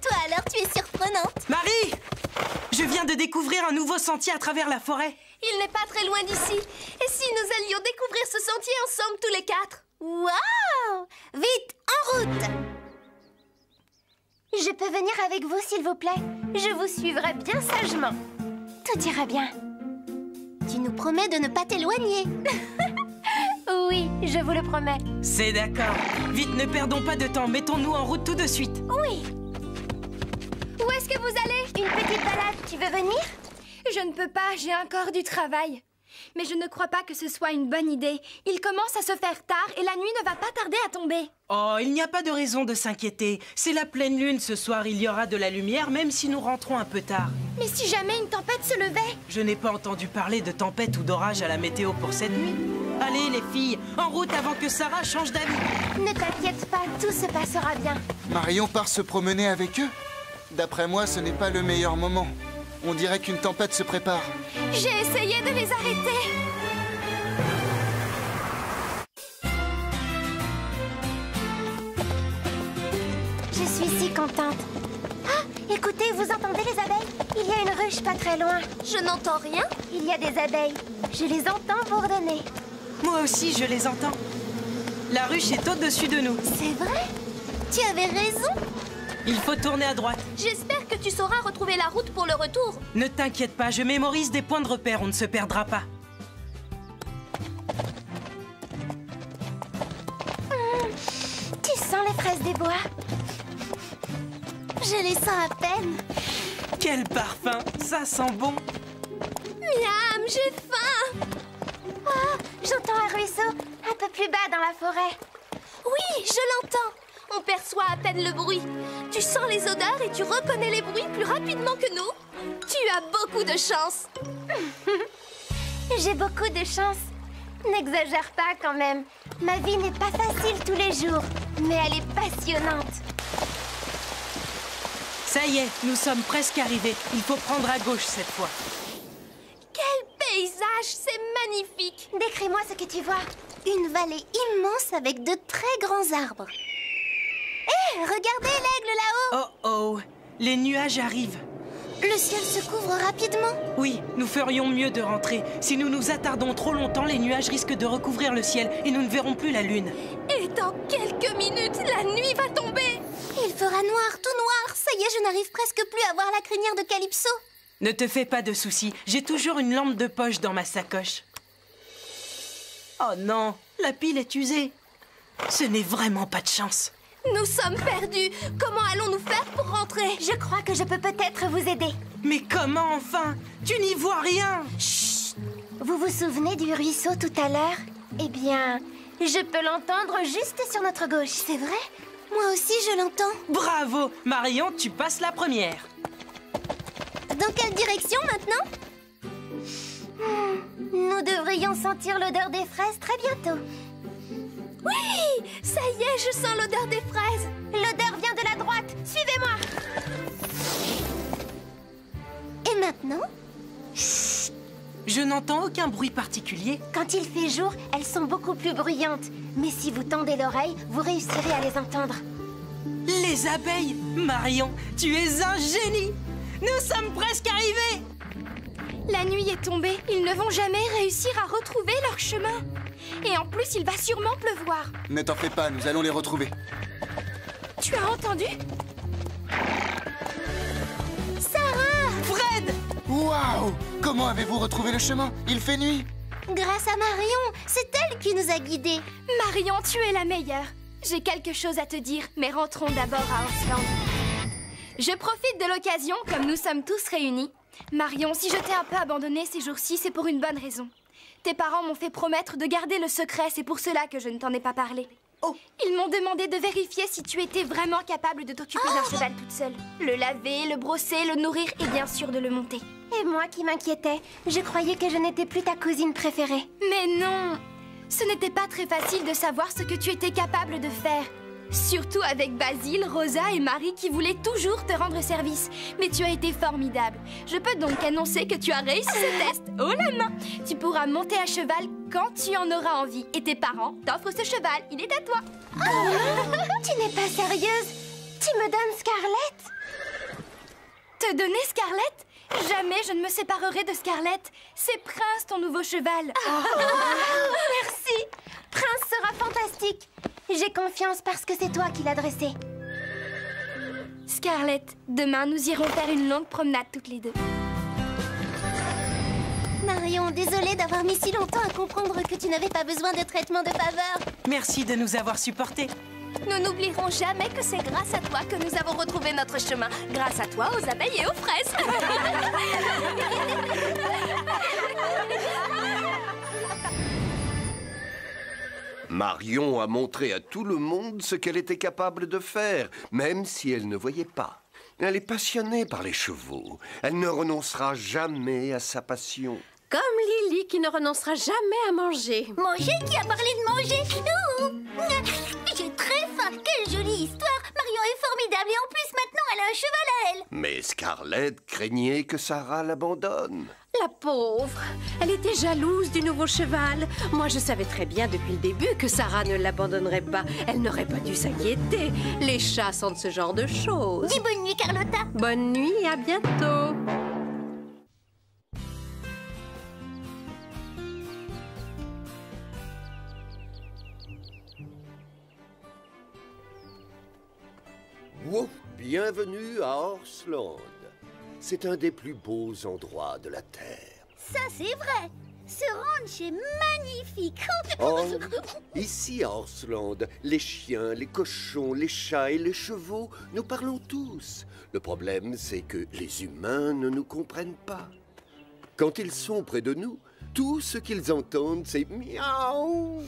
Toi alors, tu es surprenante. Marie! Je viens de découvrir un nouveau sentier à travers la forêt. Il n'est pas très loin d'ici. Et si nous allions découvrir ce sentier ensemble tous les quatre? Waouh! Vite, en route! Je peux venir avec vous, s'il vous plaît? Je vous suivrai bien sagement. Tout ira bien. Tu nous promets de ne pas t'éloigner. Oui, je vous le promets. C'est d'accord. Vite, ne perdons pas de temps. Mettons-nous en route tout de suite. Oui. Où est-ce que vous allez? Une petite balade, tu veux venir? Je ne peux pas, j'ai encore du travail. Mais je ne crois pas que ce soit une bonne idée. Il commence à se faire tard et la nuit ne va pas tarder à tomber. Oh, il n'y a pas de raison de s'inquiéter. C'est la pleine lune ce soir, il y aura de la lumière même si nous rentrons un peu tard. Mais si jamais une tempête se levait? Je n'ai pas entendu parler de tempête ou d'orage à la météo pour cette nuit. Allez les filles, en route avant que Sarah change d'avis. Ne t'inquiète pas, tout se passera bien. Marion part se promener avec eux? D'après moi, ce n'est pas le meilleur moment. On dirait qu'une tempête se prépare. J'ai essayé de les arrêter. Je suis si contente. Ah, écoutez, vous entendez les abeilles? Il y a une ruche pas très loin. Je n'entends rien. Il y a des abeilles. Je les entends bourdonner. Moi aussi, je les entends. La ruche est au-dessus de nous. C'est vrai? Tu avais raison. Il faut tourner à droite. J'espère que tu sauras retrouver la route pour le retour. Ne t'inquiète pas, je mémorise des points de repère, on ne se perdra pas. Tu sens les fraises des bois? Je les sens à peine. Quel parfum, ça sent bon. Miam, j'ai faim. Oh, j'entends un ruisseau un peu plus bas dans la forêt. Oui, je l'entends. On perçoit à peine le bruit. Tu sens les odeurs et tu reconnais les bruits plus rapidement que nous. Tu as beaucoup de chance. J'ai beaucoup de chance. N'exagère pas quand même. Ma vie n'est pas facile tous les jours, mais elle est passionnante. Ça y est, nous sommes presque arrivés. Il faut prendre à gauche cette fois. Quel paysage, c'est magnifique. Décris-moi ce que tu vois. Une vallée immense avec de très grands arbres. Hé, regardez l'aigle là-haut. Oh oh, les nuages arrivent. Le ciel se couvre rapidement. Oui, nous ferions mieux de rentrer. Si nous nous attardons trop longtemps, les nuages risquent de recouvrir le ciel et nous ne verrons plus la lune. Et dans quelques minutes, la nuit va tomber. Il fera noir, tout noir. Ça y est, je n'arrive presque plus à voir la crinière de Calypso. Ne te fais pas de soucis, j'ai toujours une lampe de poche dans ma sacoche. Oh non, la pile est usée. Ce n'est vraiment pas de chance. Nous sommes perdus. Comment allons-nous faire pour rentrer? Je crois que je peux peut-être vous aider. Mais comment enfin? Tu n'y vois rien. Chut! Vous vous souvenez du ruisseau tout à l'heure? Eh bien, je peux l'entendre juste sur notre gauche. C'est vrai? Moi aussi, je l'entends. Bravo! Marion, tu passes la première. Dans quelle direction maintenant? Nous devrions sentir l'odeur des fraises très bientôt. Oui! Ça y est, je sens l'odeur des fraises. L'odeur vient de la droite. Suivez-moi. Et maintenant? Chut! Je n'entends aucun bruit particulier. Quand il fait jour, elles sont beaucoup plus bruyantes. Mais si vous tendez l'oreille, vous réussirez à les entendre. Les abeilles! Marion, tu es un génie! Nous sommes presque arrivés! La nuit est tombée. Ils ne vont jamais réussir à retrouver leur chemin. Et en plus, il va sûrement pleuvoir. Ne t'en fais pas, nous allons les retrouver. Tu as entendu? Sarah! Fred! Waouh! Comment avez-vous retrouvé le chemin? Il fait nuit. Grâce à Marion, c'est elle qui nous a guidés. Marion, tu es la meilleure. J'ai quelque chose à te dire, mais rentrons d'abord à Orsland. Je profite de l'occasion, comme nous sommes tous réunis. Marion, si je t'ai un peu abandonnée ces jours-ci, c'est pour une bonne raison. Tes parents m'ont fait promettre de garder le secret, c'est pour cela que je ne t'en ai pas parlé. Oh. Ils m'ont demandé de vérifier si tu étais vraiment capable de t'occuper d'un cheval toute seule. Le laver, le brosser, le nourrir et bien sûr de le monter. Et moi qui m'inquiétais, je croyais que je n'étais plus ta cousine préférée. Mais non! Ce n'était pas très facile de savoir ce que tu étais capable de faire. Surtout avec Basile, Rosa et Marie qui voulaient toujours te rendre service. Mais tu as été formidable. Je peux donc annoncer que tu as réussi ce test. Haut la main! Tu pourras monter à cheval quand tu en auras envie. Et tes parents t'offrent ce cheval. Il est à toi. Oh, tu n'es pas sérieuse? Tu me donnes Scarlett? Te donner Scarlett? Jamais je ne me séparerai de Scarlett. C'est Prince, ton nouveau cheval. Merci. Prince sera fantastique. J'ai confiance parce que c'est toi qui l'as dressé. Scarlett, demain nous irons faire une longue promenade toutes les deux. Marion, désolée d'avoir mis si longtemps à comprendre que tu n'avais pas besoin de traitement de faveur. Merci de nous avoir supportés. Nous n'oublierons jamais que c'est grâce à toi que nous avons retrouvé notre chemin. Grâce à toi, aux abeilles et aux fraises. Marion a montré à tout le monde ce qu'elle était capable de faire, même si elle ne voyait pas. Elle est passionnée par les chevaux. Elle ne renoncera jamais à sa passion. Comme Lily qui ne renoncera jamais à manger. Manger? Qui a parlé de manger? J'ai très faim. Quelle jolie histoire. Marion est formidable et en plus maintenant elle a un cheval à elle. Mais Scarlett craignait que Sarah l'abandonne. La pauvre, elle était jalouse du nouveau cheval. Moi, je savais très bien depuis le début que Sarah ne l'abandonnerait pas. Elle n'aurait pas dû s'inquiéter. Les chats sentent ce genre de choses. Dis bonne nuit, Carlotta. Bonne nuit et à bientôt. Wow, bienvenue à Horsland. C'est un des plus beaux endroits de la Terre. Ça, c'est vrai. Ce ranch est magnifique. Oh, ici à Horsland, les chiens, les cochons, les chats et les chevaux, nous parlons tous. Le problème, c'est que les humains ne nous comprennent pas. Quand ils sont près de nous, tout ce qu'ils entendent, c'est miaou.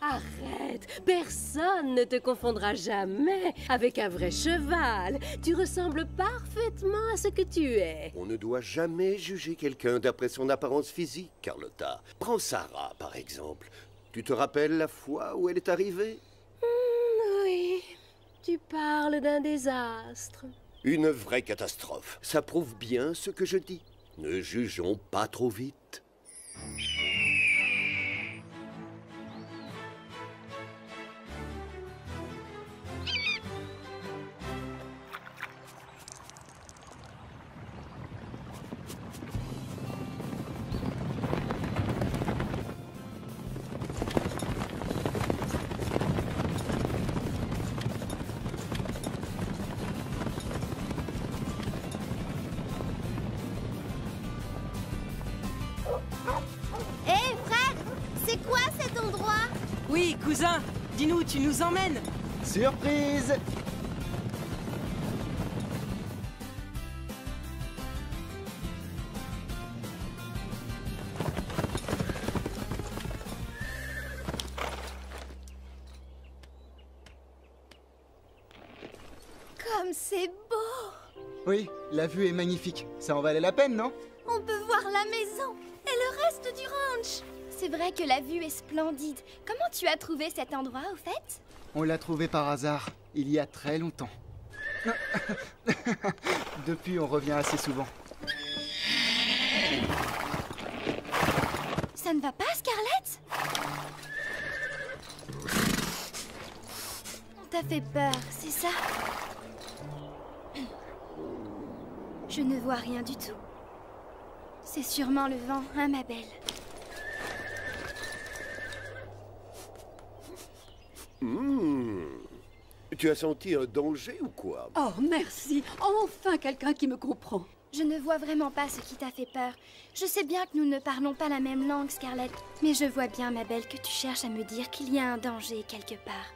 Arrête! Personne ne te confondra jamais avec un vrai cheval. Tu ressembles parfaitement à ce que tu es. On ne doit jamais juger quelqu'un d'après son apparence physique, Carlotta. Prends Sarah, par exemple. Tu te rappelles la fois où elle est arrivée? Oui, tu parles d'un désastre. Une vraie catastrophe. Ça prouve bien ce que je dis. Ne jugeons pas trop vite. Hé, frère, c'est quoi cet endroit? Oui, cousin, dis-nous où tu nous emmènes. Surprise! Comme c'est beau! Oui, la vue est magnifique. Ça en valait la peine, non? On peut voir la maison et le reste du ranch. C'est vrai que la vue est splendide. Comment tu as trouvé cet endroit, au fait? On l'a trouvé par hasard, il y a très longtemps. Depuis, on revient assez souvent. Ça ne va pas, Scarlett? On t'a fait peur, c'est ça? Je ne vois rien du tout. C'est sûrement le vent, hein, ma belle? Tu as senti un danger ou quoi? Oh, merci. Enfin quelqu'un qui me comprend. Je ne vois vraiment pas ce qui t'a fait peur. Je sais bien que nous ne parlons pas la même langue, Scarlett. Mais je vois bien, ma belle, que tu cherches à me dire qu'il y a un danger quelque part.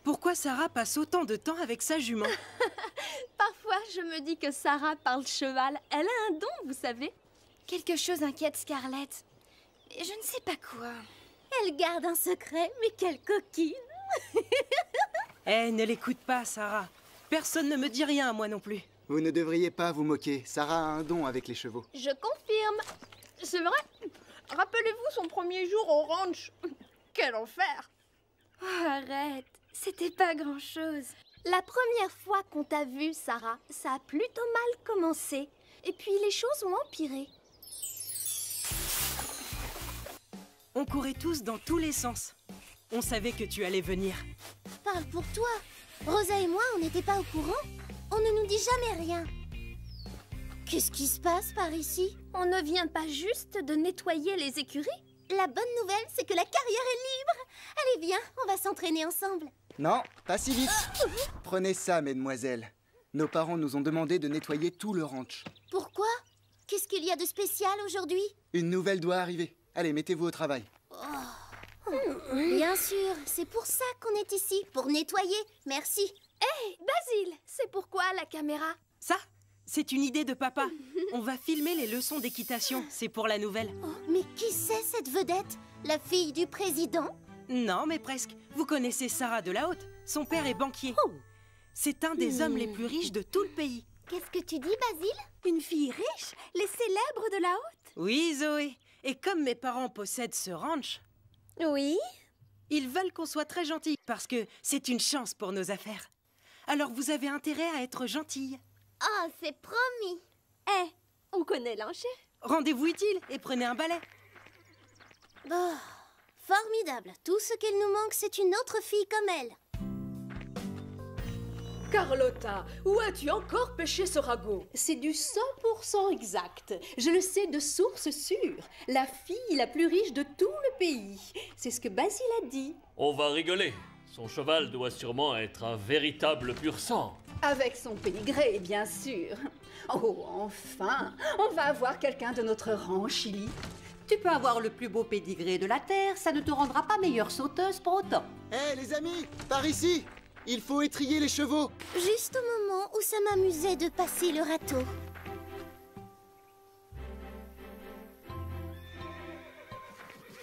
Pourquoi Sarah passe autant de temps avec sa jument? Parfois, je me dis que Sarah parle cheval. Elle a un don, vous savez. Quelque chose inquiète Scarlett. Et je ne sais pas quoi. Elle garde un secret, mais quelle coquine! Eh, ne l'écoute pas, Sarah. Personne ne me dit rien à moi non plus. Vous ne devriez pas vous moquer. Sarah a un don avec les chevaux. Je confirme. C'est vrai. Rappelez-vous son premier jour au ranch. Quel enfer! Oh, arrête. C'était pas grand-chose. La première fois qu'on t'a vue, Sarah, ça a plutôt mal commencé. Et puis les choses ont empiré. On courait tous dans tous les sens. On savait que tu allais venir. Parle pour toi. Rosa et moi, on n'était pas au courant. On ne nous dit jamais rien. Qu'est-ce qui se passe par ici? On ne vient pas juste de nettoyer les écuries? La bonne nouvelle, c'est que la carrière est libre. Allez, viens, on va s'entraîner ensemble. Non, pas si vite. Prenez ça, mesdemoiselles. Nos parents nous ont demandé de nettoyer tout le ranch. Pourquoi? Qu'est-ce qu'il y a de spécial aujourd'hui? Une nouvelle doit arriver. Allez, mettez-vous au travail. Bien sûr, c'est pour ça qu'on est ici, pour nettoyer. Merci. Hé, Basile, c'est pourquoi la caméra? Ça, c'est une idée de papa. On va filmer les leçons d'équitation. C'est pour la nouvelle. Oh, mais qui c'est cette vedette? La fille du président? Non, mais presque. Vous connaissez Sarah de la Haute. Son père est banquier. C'est un des hommes les plus riches de tout le pays. Qu'est-ce que tu dis, Basile? Une fille riche? Les célèbres de la Haute? Oui, Zoé. Et comme mes parents possèdent ce ranch... Oui? Ils veulent qu'on soit très gentils, parce que c'est une chance pour nos affaires. Alors vous avez intérêt à être gentille. Oh, c'est promis. Eh, on connaît l'enchère. Rendez-vous utile et prenez un balai. Oh, formidable. Tout ce qu'il nous manque, c'est une autre fille comme elle. Carlotta, où as-tu encore pêché ce ragot? C'est du 100% exact. Je le sais de source sûre. La fille la plus riche de tout le pays. C'est ce que Basile a dit. On va rigoler. Son cheval doit sûrement être un véritable pur sang. Avec son pédigré, bien sûr. Oh, enfin, on va avoir quelqu'un de notre rang, Chili. Tu peux avoir le plus beau pédigré de la Terre, ça ne te rendra pas meilleure sauteuse pour autant. Hé, les amis, par ici! Il faut étriller les chevaux. Juste au moment où ça m'amusait de passer le râteau.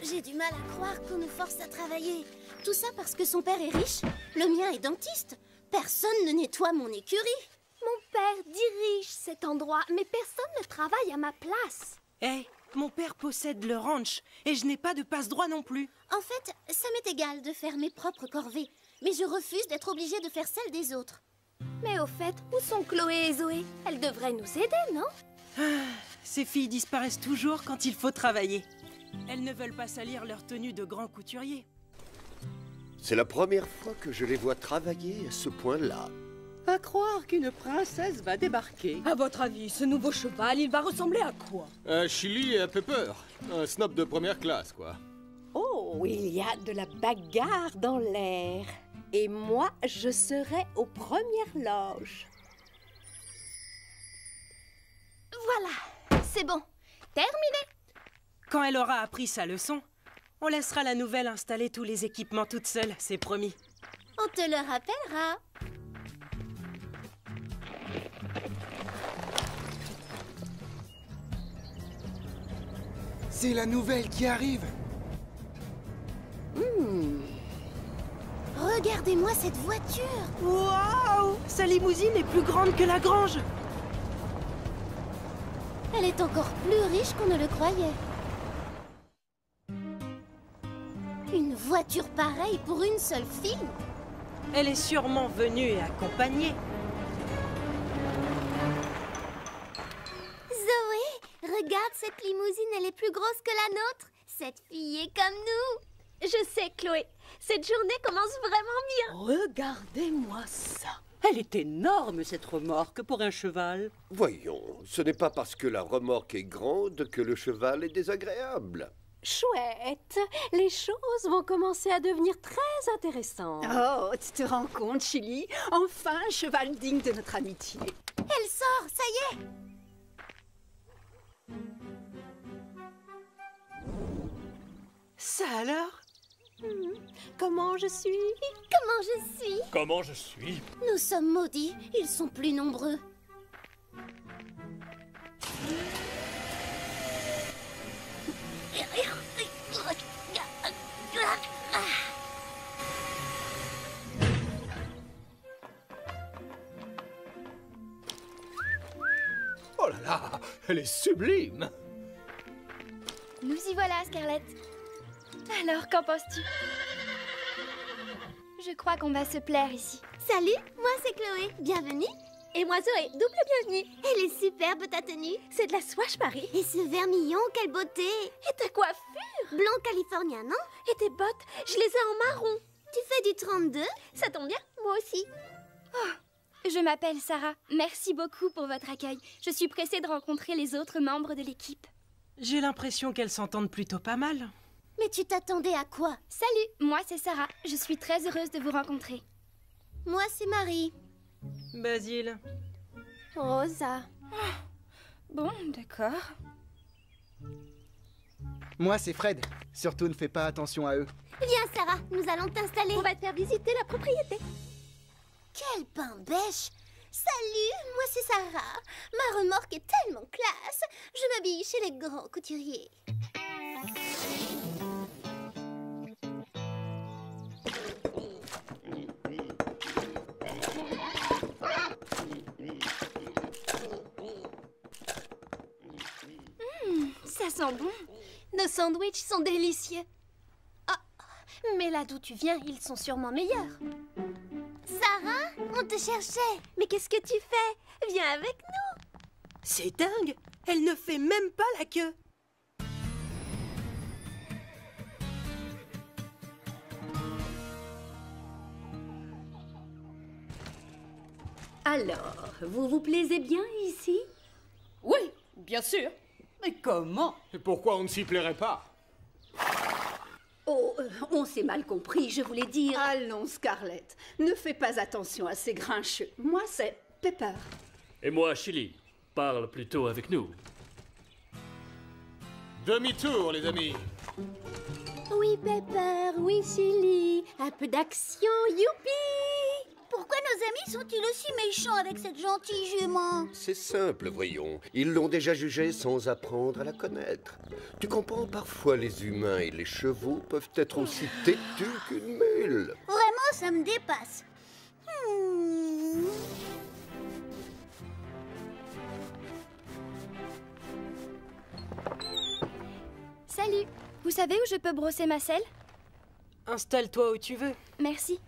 J'ai du mal à croire qu'on nous force à travailler. Tout ça parce que son père est riche. Le mien est dentiste. Personne ne nettoie mon écurie. Mon père dirige cet endroit, mais personne ne travaille à ma place. Hé, mon père possède le ranch et je n'ai pas de passe-droit non plus. En fait, ça m'est égal de faire mes propres corvées. Mais je refuse d'être obligée de faire celles des autres. Mais au fait, où sont Chloé et Zoé? Elles devraient nous aider, non? Ces filles disparaissent toujours quand il faut travailler. Elles ne veulent pas salir leur tenue de grand couturier. C'est la première fois que je les vois travailler à ce point-là. À croire qu'une princesse va débarquer. À votre avis, ce nouveau cheval, il va ressembler à quoi? Un Chili et un Pepper. Un snob de première classe, quoi. Oh, il y a de la bagarre dans l'air. Et moi, je serai aux premières loges. Voilà, c'est bon. Terminé. Quand elle aura appris sa leçon, on laissera la nouvelle installer tous les équipements toute seule, c'est promis. On te le rappellera. C'est la nouvelle qui arrive. Regardez-moi cette voiture. Waouh! Sa limousine est plus grande que la grange. Elle est encore plus riche qu'on ne le croyait. Une voiture pareille pour une seule fille? Elle est sûrement venue et accompagnée. Zoé, regarde cette limousine, elle est plus grosse que la nôtre. Cette fille est comme nous. Je sais, Chloé. Cette journée commence vraiment bien. Regardez-moi ça. Elle est énorme, cette remorque, pour un cheval. Voyons, ce n'est pas parce que la remorque est grande que le cheval est désagréable. Chouette, les choses vont commencer à devenir très intéressantes. Oh, tu te rends compte, Chili? Enfin, un cheval digne de notre amitié. Elle sort, ça y est. Ça alors? Comment je suis? Comment je suis? Comment je suis? Nous sommes maudits, ils sont plus nombreux. Oh là là, elle est sublime. Nous y voilà, Scarlett. Alors, qu'en penses-tu? Je crois qu'on va se plaire ici. Salut, moi c'est Chloé, bienvenue. Et moi Zoé, double bienvenue. Elle est superbe ta tenue. C'est de la soie, Paris. Et ce vermillon, quelle beauté. Et ta coiffure? Blanc californien, non? Et tes bottes, je les ai en marron. Tu fais du 32? Ça tombe bien, moi aussi. Oh, je m'appelle Sarah. Merci beaucoup pour votre accueil. Je suis pressée de rencontrer les autres membres de l'équipe. J'ai l'impression qu'elles s'entendent plutôt pas mal. Mais tu t'attendais à quoi? Salut, moi c'est Sarah. Je suis très heureuse de vous rencontrer. Moi c'est Marie. Basile. Rosa. Bon, d'accord. Moi, c'est Fred. Surtout, ne fais pas attention à eux. Viens, Sarah, nous allons t'installer. On va te faire visiter la propriété. Quel pain bêche! Salut, moi c'est Sarah. Ma remorque est tellement classe. Je m'habille chez les grands couturiers. Ça sent bon. Nos sandwichs sont délicieux. Ah, mais là d'où tu viens, ils sont sûrement meilleurs. Sarah, on te cherchait. Mais qu'est-ce que tu fais? Viens avec nous. C'est dingue. Elle ne fait même pas la queue. Alors, vous vous plaisez bien ici? Oui, bien sûr. Mais comment? Et pourquoi on ne s'y plairait pas? Oh, on s'est mal compris, je voulais dire... Allons, Scarlett, ne fais pas attention à ces grincheux. Moi, c'est Pepper. Et moi, Chili. Parle plutôt avec nous. Demi-tour, les amis. Oui, Pepper, oui, Chili. Un peu d'action, youpi! Pourquoi nos amis sont-ils aussi méchants avec cette gentille jument? C'est simple, voyons. Ils l'ont déjà jugée sans apprendre à la connaître. Tu comprends, parfois les humains et les chevaux peuvent être aussi têtus qu'une mule. Vraiment, ça me dépasse. Salut. Vous savez où je peux brosser ma selle? Installe-toi où tu veux. Merci.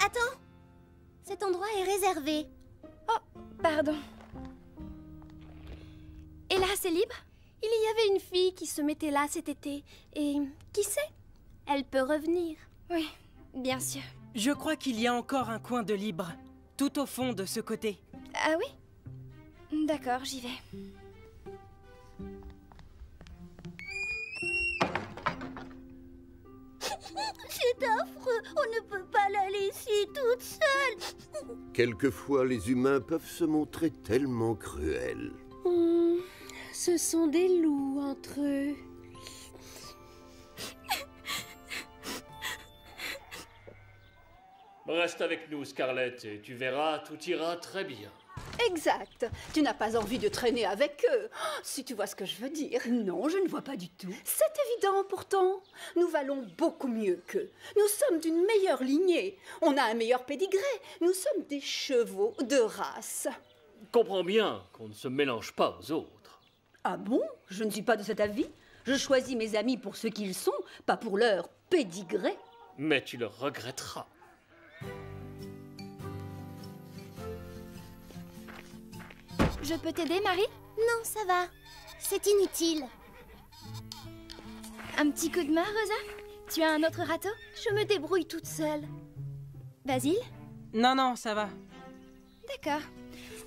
Attends, cet endroit est réservé. Oh, pardon. Et là, c'est libre? Il y avait une fille qui se mettait là cet été. Et qui sait? Elle peut revenir. Oui, bien sûr. Je crois qu'il y a encore un coin de libre, tout au fond de ce côté. Ah oui? D'accord, j'y vais. C'est affreux, on ne peut pas la laisser toute seule. Quelquefois, les humains peuvent se montrer tellement cruels. Ce sont des loups entre eux. Reste avec nous, Scarlett, et tu verras, tout ira très bien. Exact. Tu n'as pas envie de traîner avec eux, si tu vois ce que je veux dire. Non, je ne vois pas du tout. C'est évident pourtant. Nous valons beaucoup mieux qu'eux. Nous sommes d'une meilleure lignée. On a un meilleur pédigré. Nous sommes des chevaux de race. Comprends bien qu'on ne se mélange pas aux autres. Ah bon? Je ne suis pas de cet avis. Je choisis mes amis pour ce qu'ils sont, pas pour leur pédigré. Mais tu le regretteras. Je peux t'aider, Marie? Non, ça va. C'est inutile. Un petit coup de main, Rosa? Tu as un autre râteau? Je me débrouille toute seule. Basile? Non, non, ça va. D'accord.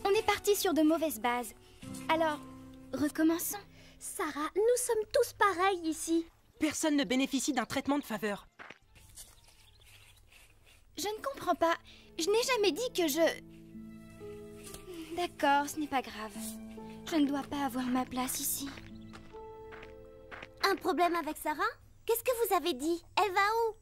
On est parti sur de mauvaises bases. Alors, recommençons. Sarah, nous sommes tous pareils ici. Personne ne bénéficie d'un traitement de faveur. Je ne comprends pas. Je n'ai jamais dit que je... D'accord, ce n'est pas grave. Je ne dois pas avoir ma place ici. Un problème avec Sarah? Qu'est-ce que vous avez dit? Elle va où?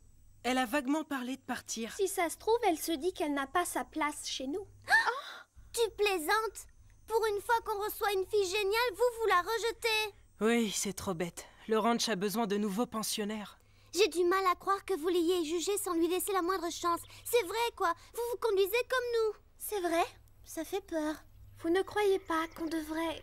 Elle a vaguement parlé de partir. Si ça se trouve, elle se dit qu'elle n'a pas sa place chez nous. Oh, tu plaisantes? Pour une fois qu'on reçoit une fille géniale, vous la rejetez? Oui, c'est trop bête. Le ranch a besoin de nouveaux pensionnaires. J'ai du mal à croire que vous l'ayez jugée sans lui laisser la moindre chance. C'est vrai, quoi. Vous vous conduisez comme nous. C'est vrai? Ça fait peur. Vous ne croyez pas qu'on devrait...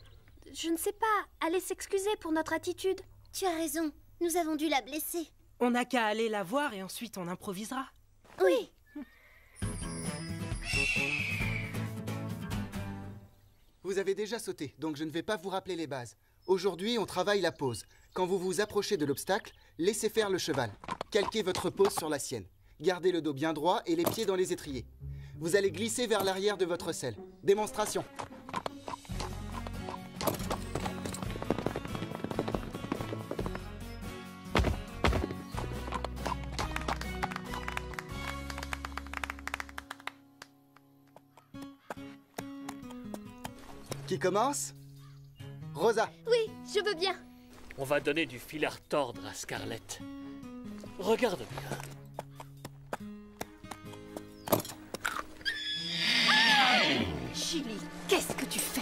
Je ne sais pas, aller s'excuser pour notre attitude? Tu as raison. Nous avons dû la blesser. On n'a qu'à aller la voir et ensuite on improvisera. Oui. Vous avez déjà sauté, donc je ne vais pas vous rappeler les bases. Aujourd'hui, on travaille la pose. Quand vous vous approchez de l'obstacle, laissez faire le cheval. Calquez votre pose sur la sienne. Gardez le dos bien droit et les pieds dans les étriers. Vous allez glisser vers l'arrière de votre selle. Démonstration. Qui commence? Rosa. Oui, je veux bien. On va donner du fil à retordre à Scarlett. Regarde bien. Chili, qu'est-ce que tu fais?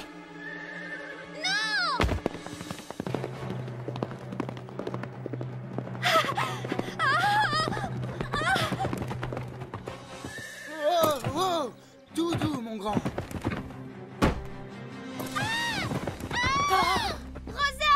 Non! Oh, oh! Tout doux, mon grand. Rosa!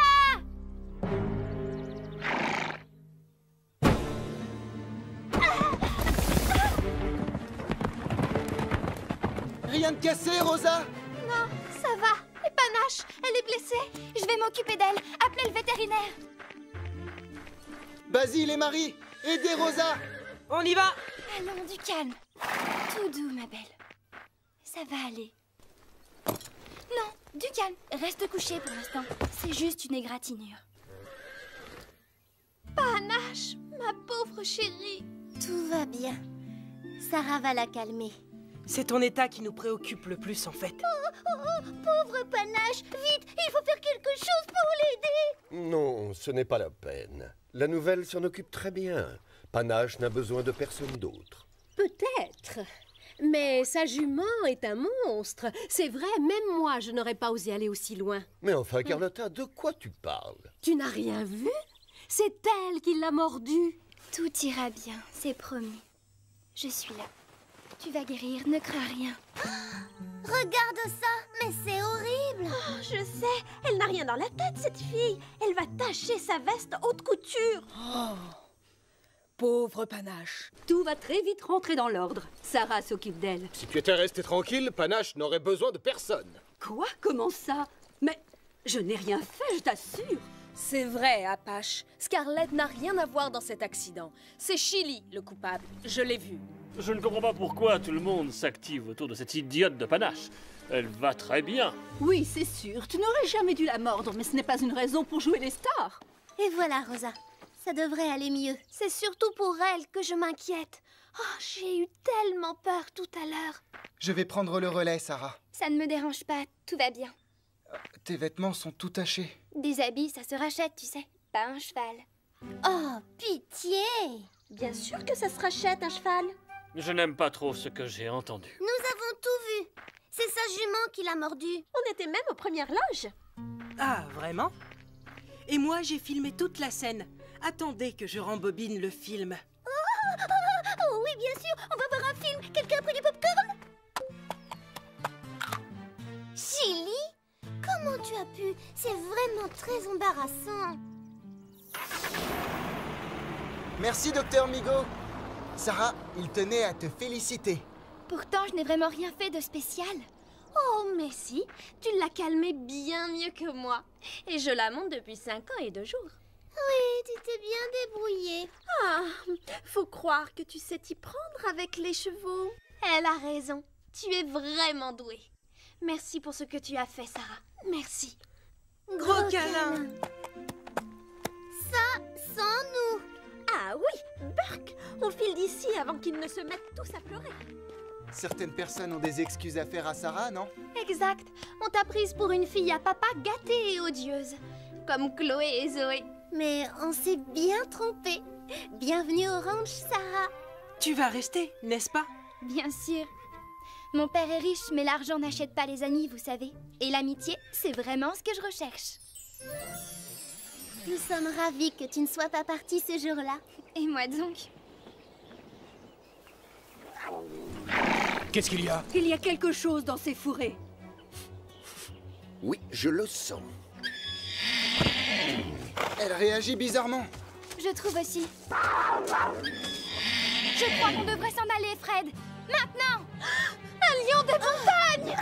Rien de cassé, Rosa? Non, ça va. Les panaches, elle est blessée. Je vais m'occuper d'elle. Appelez le vétérinaire. Basile et Marie, aidez Rosa! On y va! Allons, du calme. Tout doux, ma belle. Ça va aller. Non, du calme. Reste couché pour l'instant. C'est juste une égratignure. Panache, ma pauvre chérie. Tout va bien. Sarah va la calmer. C'est ton état qui nous préoccupe le plus, en fait. Pauvre Panache, vite, il faut faire quelque chose pour l'aider. Non, ce n'est pas la peine. La nouvelle s'en occupe très bien. Panache n'a besoin de personne d'autre. Peut-être. Mais sa jument est un monstre. C'est vrai, même moi, je n'aurais pas osé aller aussi loin. Mais enfin, Carlotta, de quoi tu parles? Tu n'as rien vu? C'est elle qui l'a mordu. Tout ira bien, c'est promis. Je suis là. Tu vas guérir, ne crains rien. Regarde ça, mais c'est horrible. Je sais, elle n'a rien dans la tête, cette fille. Elle va tacher sa veste haute couture. Pauvre Panache. Tout va très vite rentrer dans l'ordre. Sarah s'occupe d'elle. Si tu étais resté tranquille, Panache n'aurait besoin de personne. Quoi? Comment ça? Mais je n'ai rien fait, je t'assure. C'est vrai, Apache. Scarlett n'a rien à voir dans cet accident. C'est Chili, le coupable. Je l'ai vu. Je ne comprends pas pourquoi tout le monde s'active autour de cette idiote de Panache. Elle va très bien. Oui, c'est sûr. Tu n'aurais jamais dû la mordre, mais ce n'est pas une raison pour jouer les stars. Et voilà, Rosa. Ça devrait aller mieux. C'est surtout pour elle que je m'inquiète. Oh, j'ai eu tellement peur tout à l'heure. Je vais prendre le relais, Sarah. Ça ne me dérange pas, tout va bien. Tes vêtements sont tout tachés. Des habits, ça se rachète, tu sais. Pas un cheval. Oh, pitié! Bien sûr que ça se rachète, un cheval. Je n'aime pas trop ce que j'ai entendu. Nous avons tout vu. C'est sa jument qui l'a mordu. On était même aux premières loges. Ah, vraiment? Et moi, j'ai filmé toute la scène. Attendez que je rembobine le film. Oh oui, bien sûr, on va voir un film. Quelqu'un a pris du popcorn? Chili? Comment tu as pu? C'est vraiment très embarrassant. Merci, docteur Migo. Sarah, il tenait à te féliciter. Pourtant, je n'ai vraiment rien fait de spécial. Oh, mais si, tu l'as calmée bien mieux que moi. Et je la monte depuis 5 ans et 2 jours. Oui, tu t'es bien débrouillée. Ah, faut croire que tu sais t'y prendre avec les chevaux. Elle a raison. Tu es vraiment douée. Merci pour ce que tu as fait, Sarah. Merci. Gros câlin. Ça, sans nous. Ah oui, Burke, on file d'ici avant qu'ils ne se mettent tous à pleurer. Certaines personnes ont des excuses à faire à Sarah, non? Exact. On t'a prise pour une fille à papa gâtée et odieuse. Comme Chloé et Zoé. Mais on s'est bien trompé. Bienvenue au ranch, Sarah. Tu vas rester, n'est-ce pas? Bien sûr. Mon père est riche, mais l'argent n'achète pas les amis, vous savez. Et l'amitié, c'est vraiment ce que je recherche. Nous sommes ravis que tu ne sois pas partie ce jour-là. Et moi donc? Qu'est-ce qu'il y a? Il y a quelque chose dans ces fourrés. Oui, je le sens. Elle réagit bizarrement. Je trouve aussi. Je crois qu'on devrait s'en aller, Fred. Maintenant! Un lion de montagne!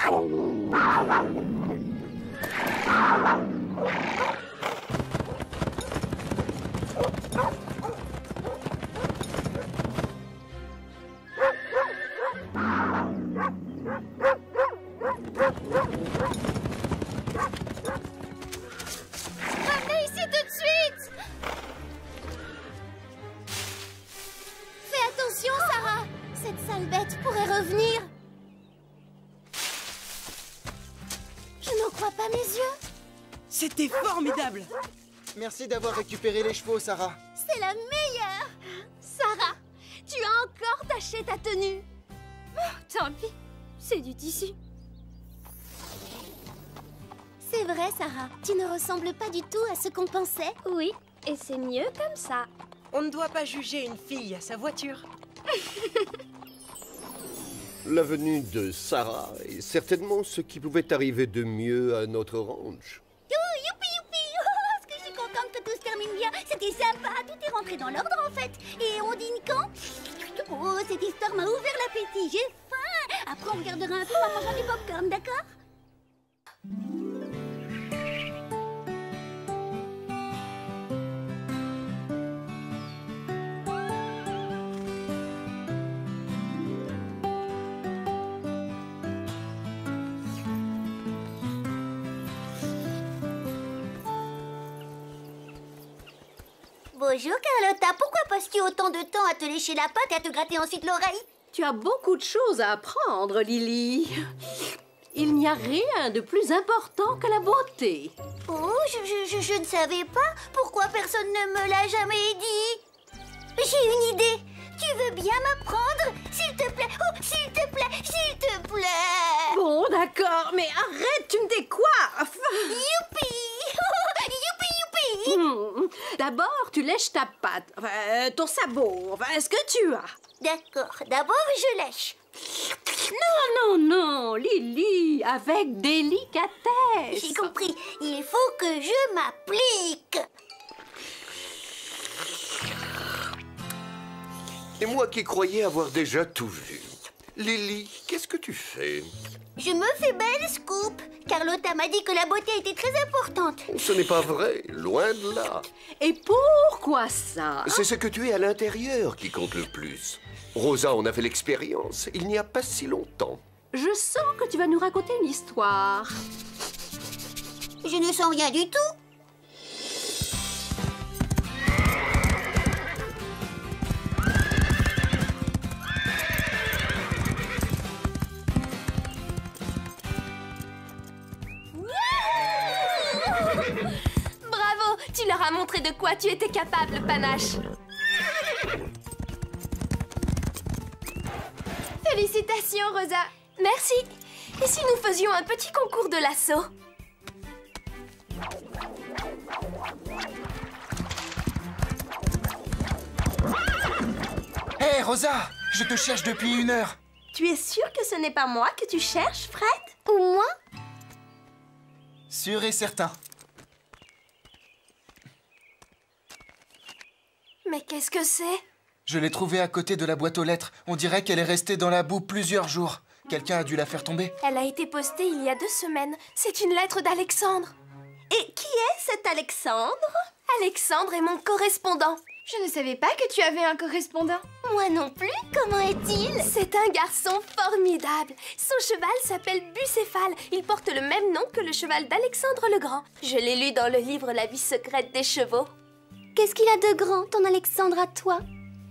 Revenez ici tout de suite! Fais attention, Sarah! Cette sale bête pourrait revenir. Je n'en crois pas mes yeux. C'était formidable. Merci d'avoir récupéré les chevaux, Sarah. C'est la meilleure. Sarah, tu as encore taché ta tenue. Oh, tant pis, c'est du tissu. C'est vrai, Sarah. Tu ne ressembles pas du tout à ce qu'on pensait. Oui, et c'est mieux comme ça. On ne doit pas juger une fille à sa voiture. La venue de Sarah est certainement ce qui pouvait arriver de mieux à notre ranch. Youpi, youpi! Oh, est-ce que je suis contente que tout se termine bien? C'était sympa, tout est rentré dans l'ordre en fait. Et on dîne quand? Oh, cette histoire m'a ouvert l'appétit, j'ai faim. Après, on regardera un film en mangeant du popcorn, d'accord? Bonjour Carlotta, pourquoi passes-tu autant de temps à te lécher la patte et à te gratter ensuite l'oreille? Tu as beaucoup de choses à apprendre, Lily. Il n'y a rien de plus important que la beauté. Oh, je ne savais pas. Pourquoi personne ne me l'a jamais dit? J'ai une idée. Tu veux bien m'apprendre? S'il te plaît. Oh, s'il te plaît, s'il te plaît. Bon, d'accord, mais arrête, tu me décoiffes. Youpi. Youpi, youpi. D'abord, tu lèches ta patte, enfin, ton sabot, enfin, ce que tu as. D'accord, d'abord je lèche. Non, non, non, Lily, avec délicatesse. J'ai compris, il faut que je m'applique. Et moi qui croyais avoir déjà tout vu. Lily, qu'est-ce que tu fais? Je me fais belle, Scoop. Carlotta m'a dit que la beauté était très importante. Ce n'est pas vrai, loin de là. Et pourquoi ça? C'est ce que tu es à l'intérieur qui compte le plus. Rosa en a fait l'expérience, il n'y a pas si longtemps. Je sens que tu vas nous raconter une histoire. Je ne sens rien du tout. Bravo, tu leur as montré de quoi tu étais capable, Panache. Félicitations, Rosa. Merci. Et si nous faisions un petit concours de lasso? Hé, Rosa, je te cherche depuis 1 heure. Tu es sûr que ce n'est pas moi que tu cherches, Fred? Ou moi? Sûr et certain. Mais qu'est-ce que c'est? Je l'ai trouvée à côté de la boîte aux lettres. On dirait qu'elle est restée dans la boue plusieurs jours. Quelqu'un a dû la faire tomber. Elle a été postée il y a 2 semaines. C'est une lettre d'Alexandre. Et qui est cet Alexandre? Alexandre est mon correspondant. Je ne savais pas que tu avais un correspondant. Moi non plus. Comment est-il? C'est un garçon formidable. Son cheval s'appelle Bucéphale. Il porte le même nom que le cheval d'Alexandre le Grand. Je l'ai lu dans le livre La vie secrète des chevaux. Qu'est-ce qu'il a de grand, ton Alexandre, à toi?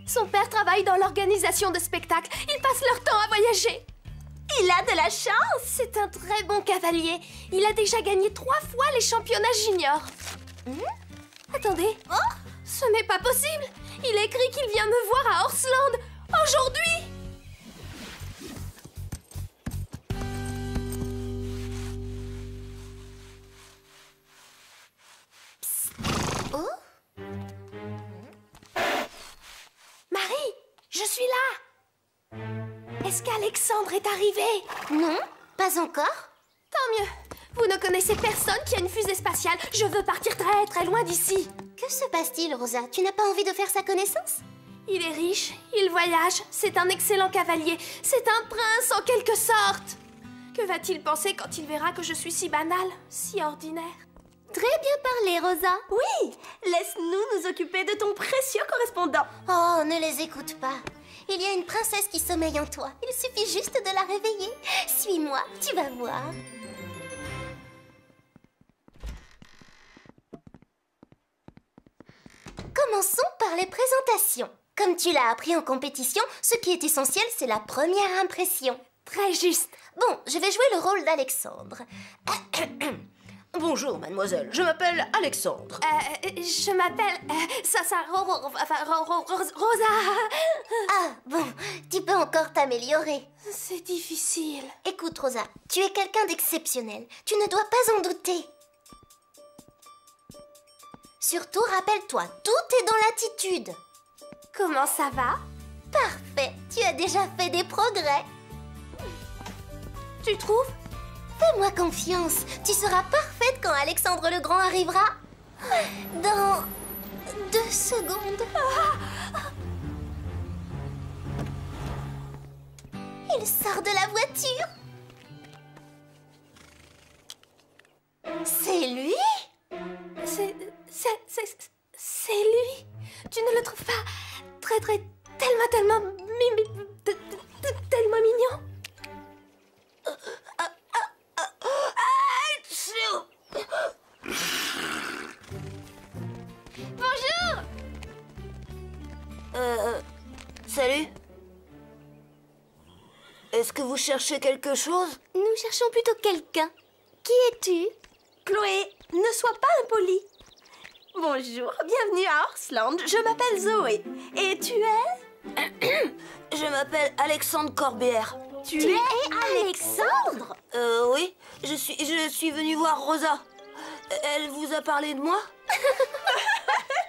Son père travaille dans l'organisation de spectacles. Ils passent leur temps à voyager. Il a de la chance. C'est un très bon cavalier. Il a déjà gagné 3 fois les championnats juniors. Attendez. Oh, ce n'est pas possible. Il écrit qu'il vient me voir à Horsland aujourd'hui. Oh? Marie, je suis là. Est-ce qu'Alexandre est arrivé? Non, pas encore. Tant mieux. Vous ne connaissez personne qui a une fusée spatiale. Je veux partir très très loin d'ici. Que se passe-t-il, Rosa? Tu n'as pas envie de faire sa connaissance? Il est riche, il voyage, c'est un excellent cavalier. C'est un prince en quelque sorte. Que va-t-il penser quand il verra que je suis si banale, si ordinaire? Très bien parlé, Rosa. Oui, laisse-nous nous occuper de ton précieux correspondant. Oh, ne les écoute pas. Il y a une princesse qui sommeille en toi. Il suffit juste de la réveiller. Suis-moi, tu vas voir. Commençons par les présentations. Comme tu l'as appris en compétition, ce qui est essentiel, c'est la première impression. Très juste. Bon, je vais jouer le rôle d'Alexandre. Bonjour, mademoiselle. Je m'appelle Alexandre. Je m'appelle... Rosa. Ah, bon, tu peux encore t'améliorer. C'est difficile. Écoute, Rosa, tu es quelqu'un d'exceptionnel. Tu ne dois pas en douter. Surtout, rappelle-toi, tout est dans l'attitude. Comment ça va? Parfait, tu as déjà fait des progrès. Tu trouves? Fais-moi confiance, tu seras parfaite quand Alexandre le Grand arrivera. Dans 2 secondes. Il sort de la voiture. C'est lui? C'est lui. Tu ne le trouves pas tellement mignon? Bonjour. Salut. Est-ce que vous cherchez quelque chose? Nous cherchons plutôt quelqu'un. Qui es-tu? Chloé, ne sois pas impolie. Bonjour, bienvenue à Horsland. Je m'appelle Zoé. Et tu es? Je m'appelle Alexandre Corbière. Tu es Alexandre? Oui. Je suis venue voir Rosa. Elle vous a parlé de moi?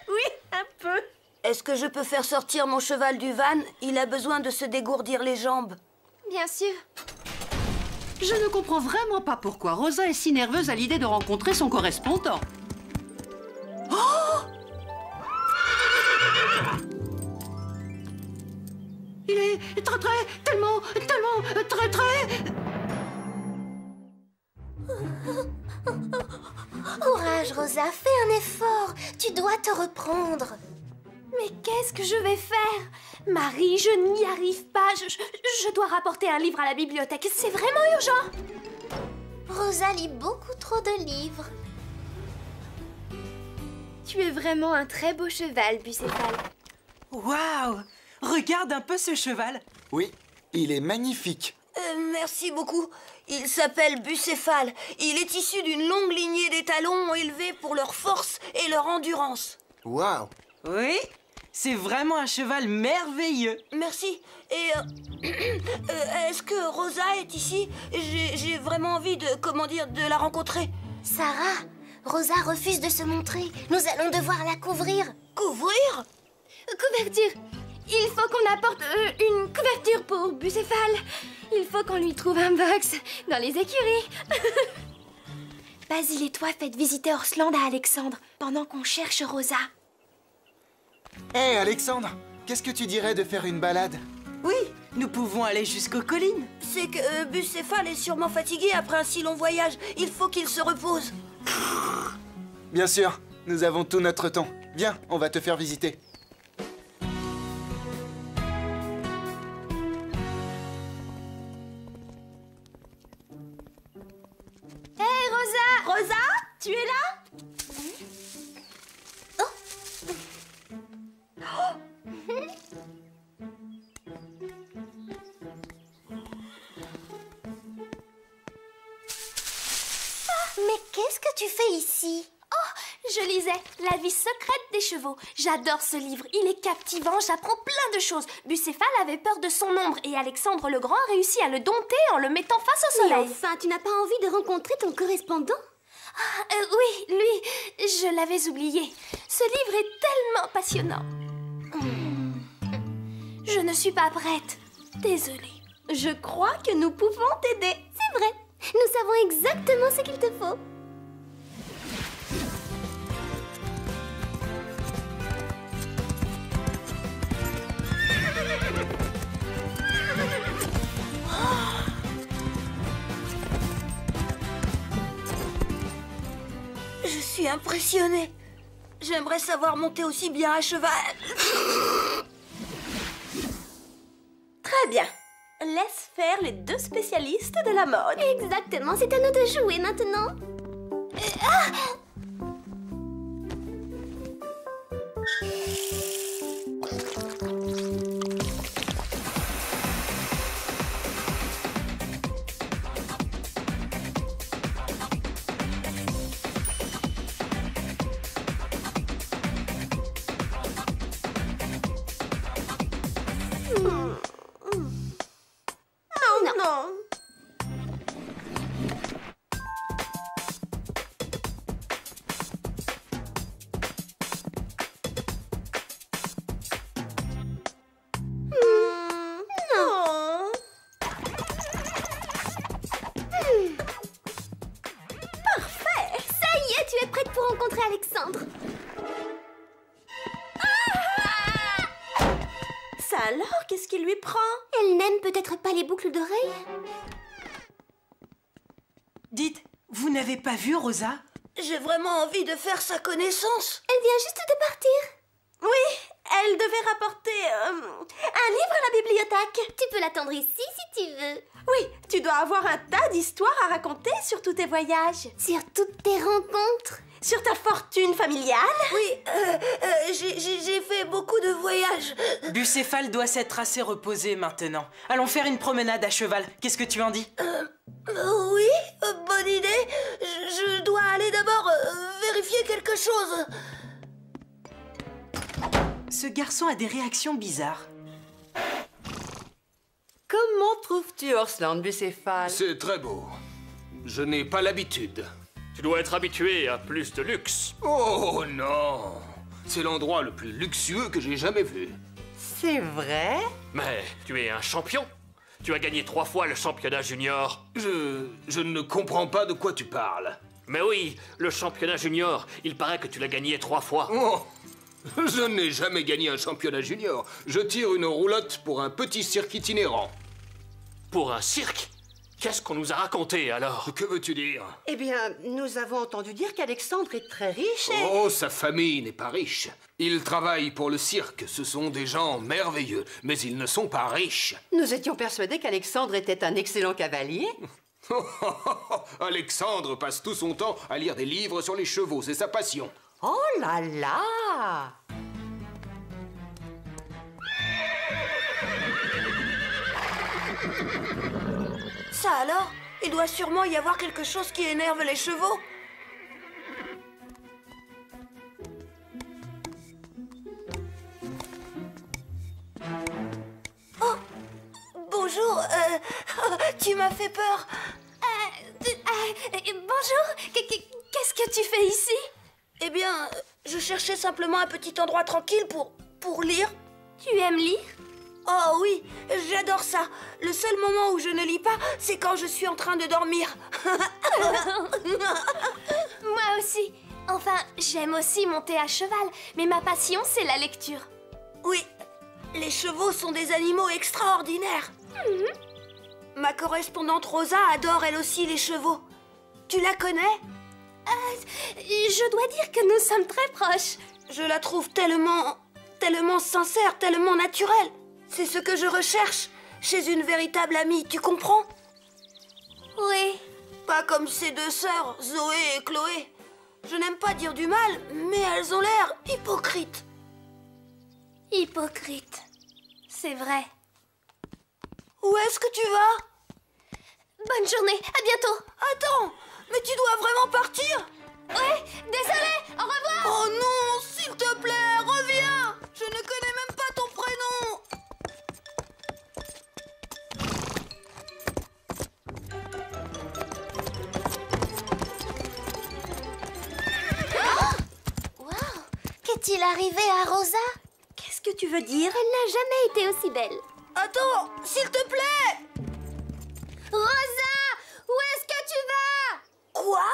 Oui, un peu. Est-ce que je peux faire sortir mon cheval du van? Il a besoin de se dégourdir les jambes. Bien sûr. Je ne comprends vraiment pas pourquoi Rosa est si nerveuse à l'idée de rencontrer son correspondant. Oh! Il est tellement, Courage, Rosa, fais un effort. Tu dois te reprendre. Mais qu'est-ce que je vais faire? Marie, je n'y arrive pas. Je dois rapporter un livre à la bibliothèque. C'est vraiment urgent. Rosa lit beaucoup trop de livres. Tu es vraiment un très beau cheval, Bucéphale. Waouh! Regarde un peu ce cheval. Oui, il est magnifique. Merci beaucoup. Il s'appelle Bucéphale. Il est issu d'une longue lignée d'étalons élevés pour leur force et leur endurance. Waouh! Oui, c'est vraiment un cheval merveilleux. Merci. Et est-ce que Rosa est ici? J'ai vraiment envie de la rencontrer. Sarah, Rosa refuse de se montrer. Nous allons devoir la couvrir. Couvrir? Couverture. Il faut qu'on apporte une couverture pour Bucéphale. Il faut qu'on lui trouve un box dans les écuries. Basile et toi faites visiter Horsland à Alexandre pendant qu'on cherche Rosa. Hé, Alexandre, qu'est-ce que tu dirais de faire une balade? Oui, nous pouvons aller jusqu'aux collines. C'est que Bucéphale est sûrement fatigué après un si long voyage. Il faut qu'il se repose. Bien sûr, nous avons tout notre temps. Viens, on va te faire visiter. Hé, Rosa! Rosa, tu es là? Mais qu'est-ce que tu fais ici? Oh, je lisais La vie secrète des chevaux. J'adore ce livre, il est captivant, j'apprends plein de choses. Bucéphale avait peur de son ombre et Alexandre le Grand réussit à le dompter en le mettant face au soleil. Mais enfin, tu n'as pas envie de rencontrer ton correspondant? Oui, lui, je l'avais oublié. Ce livre est tellement passionnant. Je ne suis pas prête. Désolée. Je crois que nous pouvons t'aider. C'est vrai. Nous savons exactement ce qu'il te faut. Je suis impressionnée. J'aimerais savoir monter aussi bien à cheval. Très bien. Laisse faire les deux spécialistes de la mode. Exactement, c'est à nous de jouer maintenant. Non. Non. Parfait. Ça y est, tu es prête pour rencontrer Alexandre. Ça alors, qu'est-ce qui lui prend? Elle n'aime peut-être pas les boucles d'oreilles? Dites, vous n'avez pas vu Rosa? J'ai vraiment envie de faire sa connaissance. Elle vient juste de partir. Oui, Elle devait rapporter un livre à la bibliothèque. Tu peux l'attendre ici si tu veux. Oui, tu dois avoir un tas d'histoires à raconter sur tous tes voyages. Sur toutes tes rencontres. Sur ta fortune familiale. Oui, j'ai fait beaucoup de voyages. Bucéphale doit s'être assez reposé maintenant. Allons faire une promenade à cheval. Qu'est-ce que tu en dis? Oui, bonne idée. Je dois aller d'abord vérifier quelque chose. Ce garçon a des réactions bizarres. Comment trouves-tu Orsland, Bucéphale? C'est très beau. Je n'ai pas l'habitude. Tu dois être habitué à plus de luxe. Oh non! C'est l'endroit le plus luxueux que j'ai jamais vu. C'est vrai? Mais tu es un champion. Tu as gagné 3 fois le championnat junior. Je ne comprends pas de quoi tu parles. Mais oui, le championnat junior, il paraît que tu l'as gagné 3 fois. Oh! Je n'ai jamais gagné un championnat junior. Je tire une roulotte pour un petit cirque itinérant. Pour un cirque? Qu'est-ce qu'on nous a raconté alors? Que veux-tu dire? Eh bien, nous avons entendu dire qu'Alexandre est très riche et... Oh, sa famille n'est pas riche. Ils travaillent pour le cirque. Ce sont des gens merveilleux, mais ils ne sont pas riches. Nous étions persuadés qu'Alexandre était un excellent cavalier. Alexandre passe tout son temps à lire des livres sur les chevaux, c'est sa passion. Oh là là! Ça alors? Il doit sûrement y avoir quelque chose qui énerve les chevaux. Oh! Bonjour, tu m'as fait peur. Bonjour, qu'est-ce que tu fais ici? Eh bien, je cherchais simplement un petit endroit tranquille pour lire. Tu aimes lire? Oh oui, j'adore ça. Le seul moment où je ne lis pas, c'est quand je suis en train de dormir. Moi aussi. Enfin, j'aime aussi monter à cheval, mais ma passion, c'est la lecture. Oui, les chevaux sont des animaux extraordinaires. Ma correspondante Rosa adore elle aussi les chevaux. Tu la connais? Je dois dire que nous sommes très proches. Je la trouve tellement sincère, tellement naturelle. C'est ce que je recherche chez une véritable amie, tu comprends? Oui. Pas comme ces deux sœurs, Zoé et Chloé. Je n'aime pas dire du mal, mais elles ont l'air hypocrites. Hypocrite. C'est vrai. Où est-ce que tu vas? Bonne journée, à bientôt. Attends, mais tu dois vraiment partir? Ouais, désolée, au revoir. Oh non, s'il te plaît, reviens. Je ne connais même pas ton prénom. Wow, qu'est-il arrivé à Rosa? Qu'est-ce que tu veux dire? Elle n'a jamais été aussi belle. Attends, s'il te plaît. Rosa, où est-ce que tu vas? Quoi?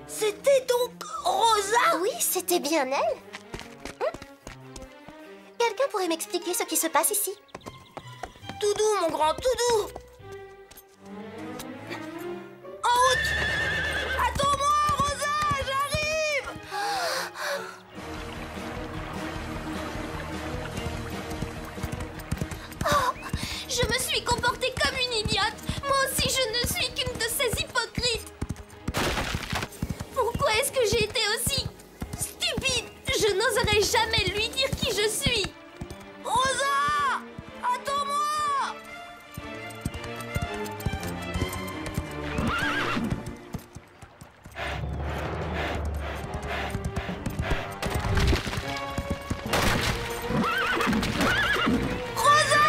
C'était donc Rosa? Oui, c'était bien elle. Quelqu'un pourrait m'expliquer ce qui se passe ici? Tout doux, mon grand, tout doux. En route! Attends-moi, Rosa, j'arrive! Oh, je me suis comportée comme une idiote. Moi aussi, je ne suis qu'une de ces hypocrites. Pourquoi est-ce que j'ai été aussi stupide? Je n'oserais jamais lui dire qui je suis. Rosa! Attends-moi! Rosa!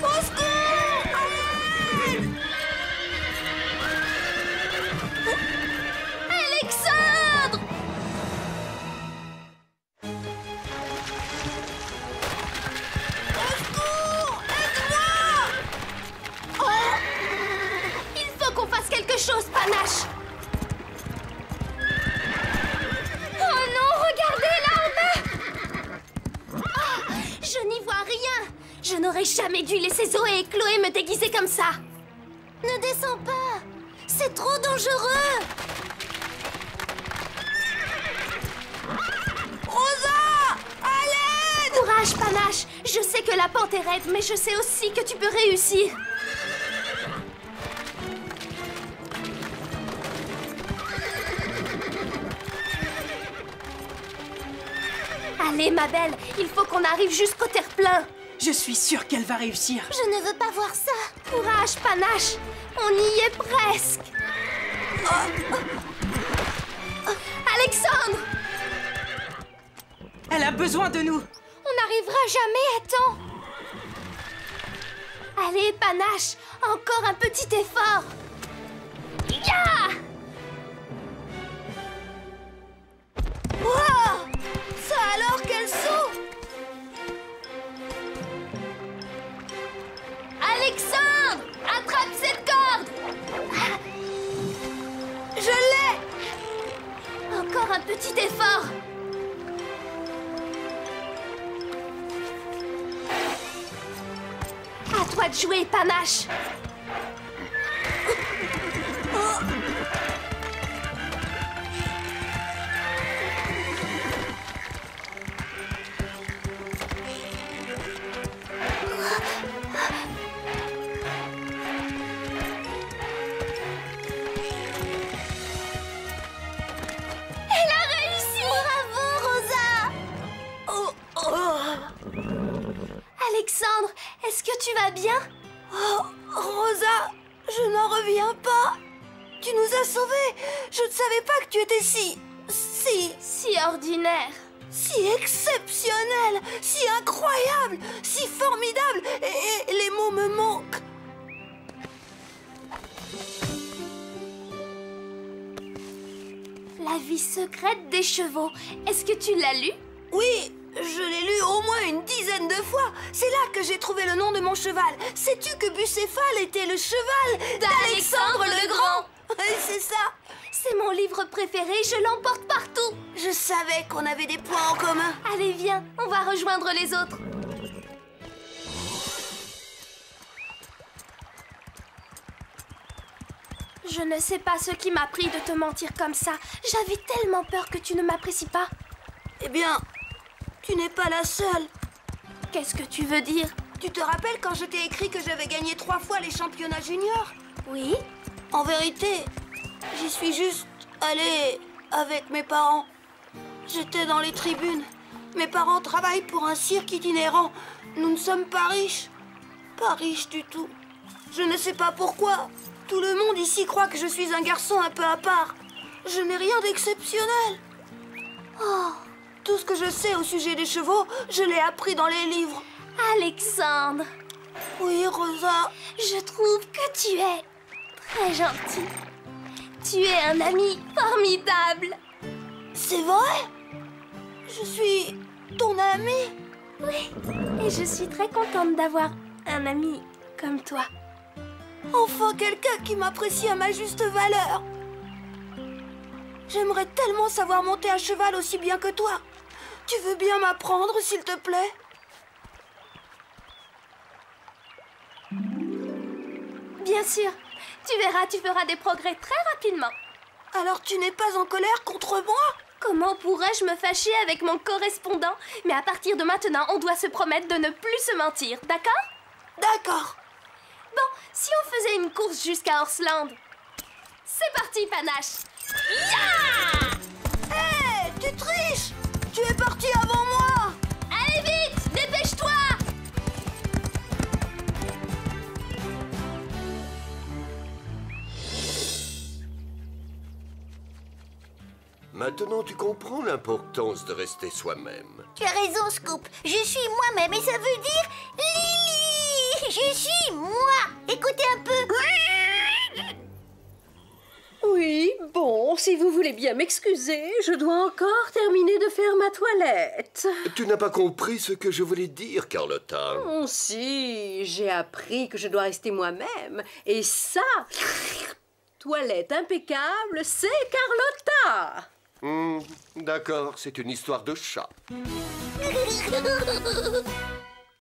Au secours! Alexandre! Il faut qu'on fasse quelque chose, Panache! Oh non, regardez là en bas! Oh, je n'y vois rien! Je n'aurais jamais dû laisser Zoé et Chloé me déguiser comme ça! Ne descends pas! C'est trop dangereux! Rosa! À l'aide! Panache, je sais que la pente est raide, mais je sais aussi que tu peux réussir. Allez, ma belle, il faut qu'on arrive jusqu'au terre-plein. Je suis sûre qu'elle va réussir. Je ne veux pas voir ça. Courage, Panache. On y est presque. Alexandre! Elle a besoin de nous. On n'arrivera jamais à temps. Allez, Panache, encore un petit effort. Ya! Wow! Ça alors, quel saut! Alexandre! Attrape cette corde! Je l'ai! Encore un petit effort. À toi de jouer, Panache. Elle a réussi! Bravo, Rosa! Alexandre, est-ce que tu vas bien? Oh, Rosa, je n'en reviens pas. Tu nous as sauvés. Je ne savais pas que tu étais si ordinaire. Si exceptionnel, si incroyable, si formidable. Et les mots me manquent. La vie secrète des chevaux. Est-ce que tu l'as lu? Oui, je l'ai lu au moins une dizaine de fois. C'est là que j'ai trouvé le nom de mon cheval. Sais-tu que Bucéphale était le cheval d'Alexandre le Grand? C'est ça. C'est mon livre préféré, je l'emporte partout. Je savais qu'on avait des points en commun. Allez, viens, on va rejoindre les autres. Je ne sais pas ce qui m'a pris de te mentir comme ça. J'avais tellement peur que tu ne m'apprécies pas. Eh bien, tu n'es pas la seule. Qu'est-ce que tu veux dire? Tu te rappelles quand je t'ai écrit que j'avais gagné 3 fois les championnats juniors? Oui. En vérité, j'y suis juste allée avec mes parents. J'étais dans les tribunes. Mes parents travaillent pour un cirque itinérant. Nous ne sommes pas riches. Pas riches du tout. Je ne sais pas pourquoi. Tout le monde ici croit que je suis un garçon un peu à part. Je n'ai rien d'exceptionnel. Oh, tout ce que je sais au sujet des chevaux, je l'ai appris dans les livres. Alexandre. Oui, Rosa. Je trouve que tu es très gentil. Tu es un ami formidable. C'est vrai? Je suis ton amie? Oui, et je suis très contente d'avoir un ami comme toi. Enfin, quelqu'un qui m'apprécie à ma juste valeur. J'aimerais tellement savoir monter à cheval aussi bien que toi. Tu veux bien m'apprendre, s'il te plaît? Bien sûr. Tu verras, tu feras des progrès très rapidement. Alors tu n'es pas en colère contre moi? Comment pourrais-je me fâcher avec mon correspondant? Mais à partir de maintenant, on doit se promettre de ne plus se mentir, d'accord? D'accord. Bon, si on faisait une course jusqu'à Horsland. C'est parti, Panache. Ya! Hé, tu triches! Tu es parti avant moi! Allez vite, dépêche-toi! Maintenant, tu comprends l'importance de rester soi-même. Tu as raison, Scoop. Je suis moi-même et ça veut dire Lily. Je suis moi. Écoutez un peu. Oui, bon, si vous voulez bien m'excuser, je dois encore terminer de faire ma toilette. Tu n'as pas compris ce que je voulais dire, Carlotta. Oh si, j'ai appris que je dois rester moi-même. Et ça, toilette impeccable, c'est Carlotta. D'accord, c'est une histoire de chat.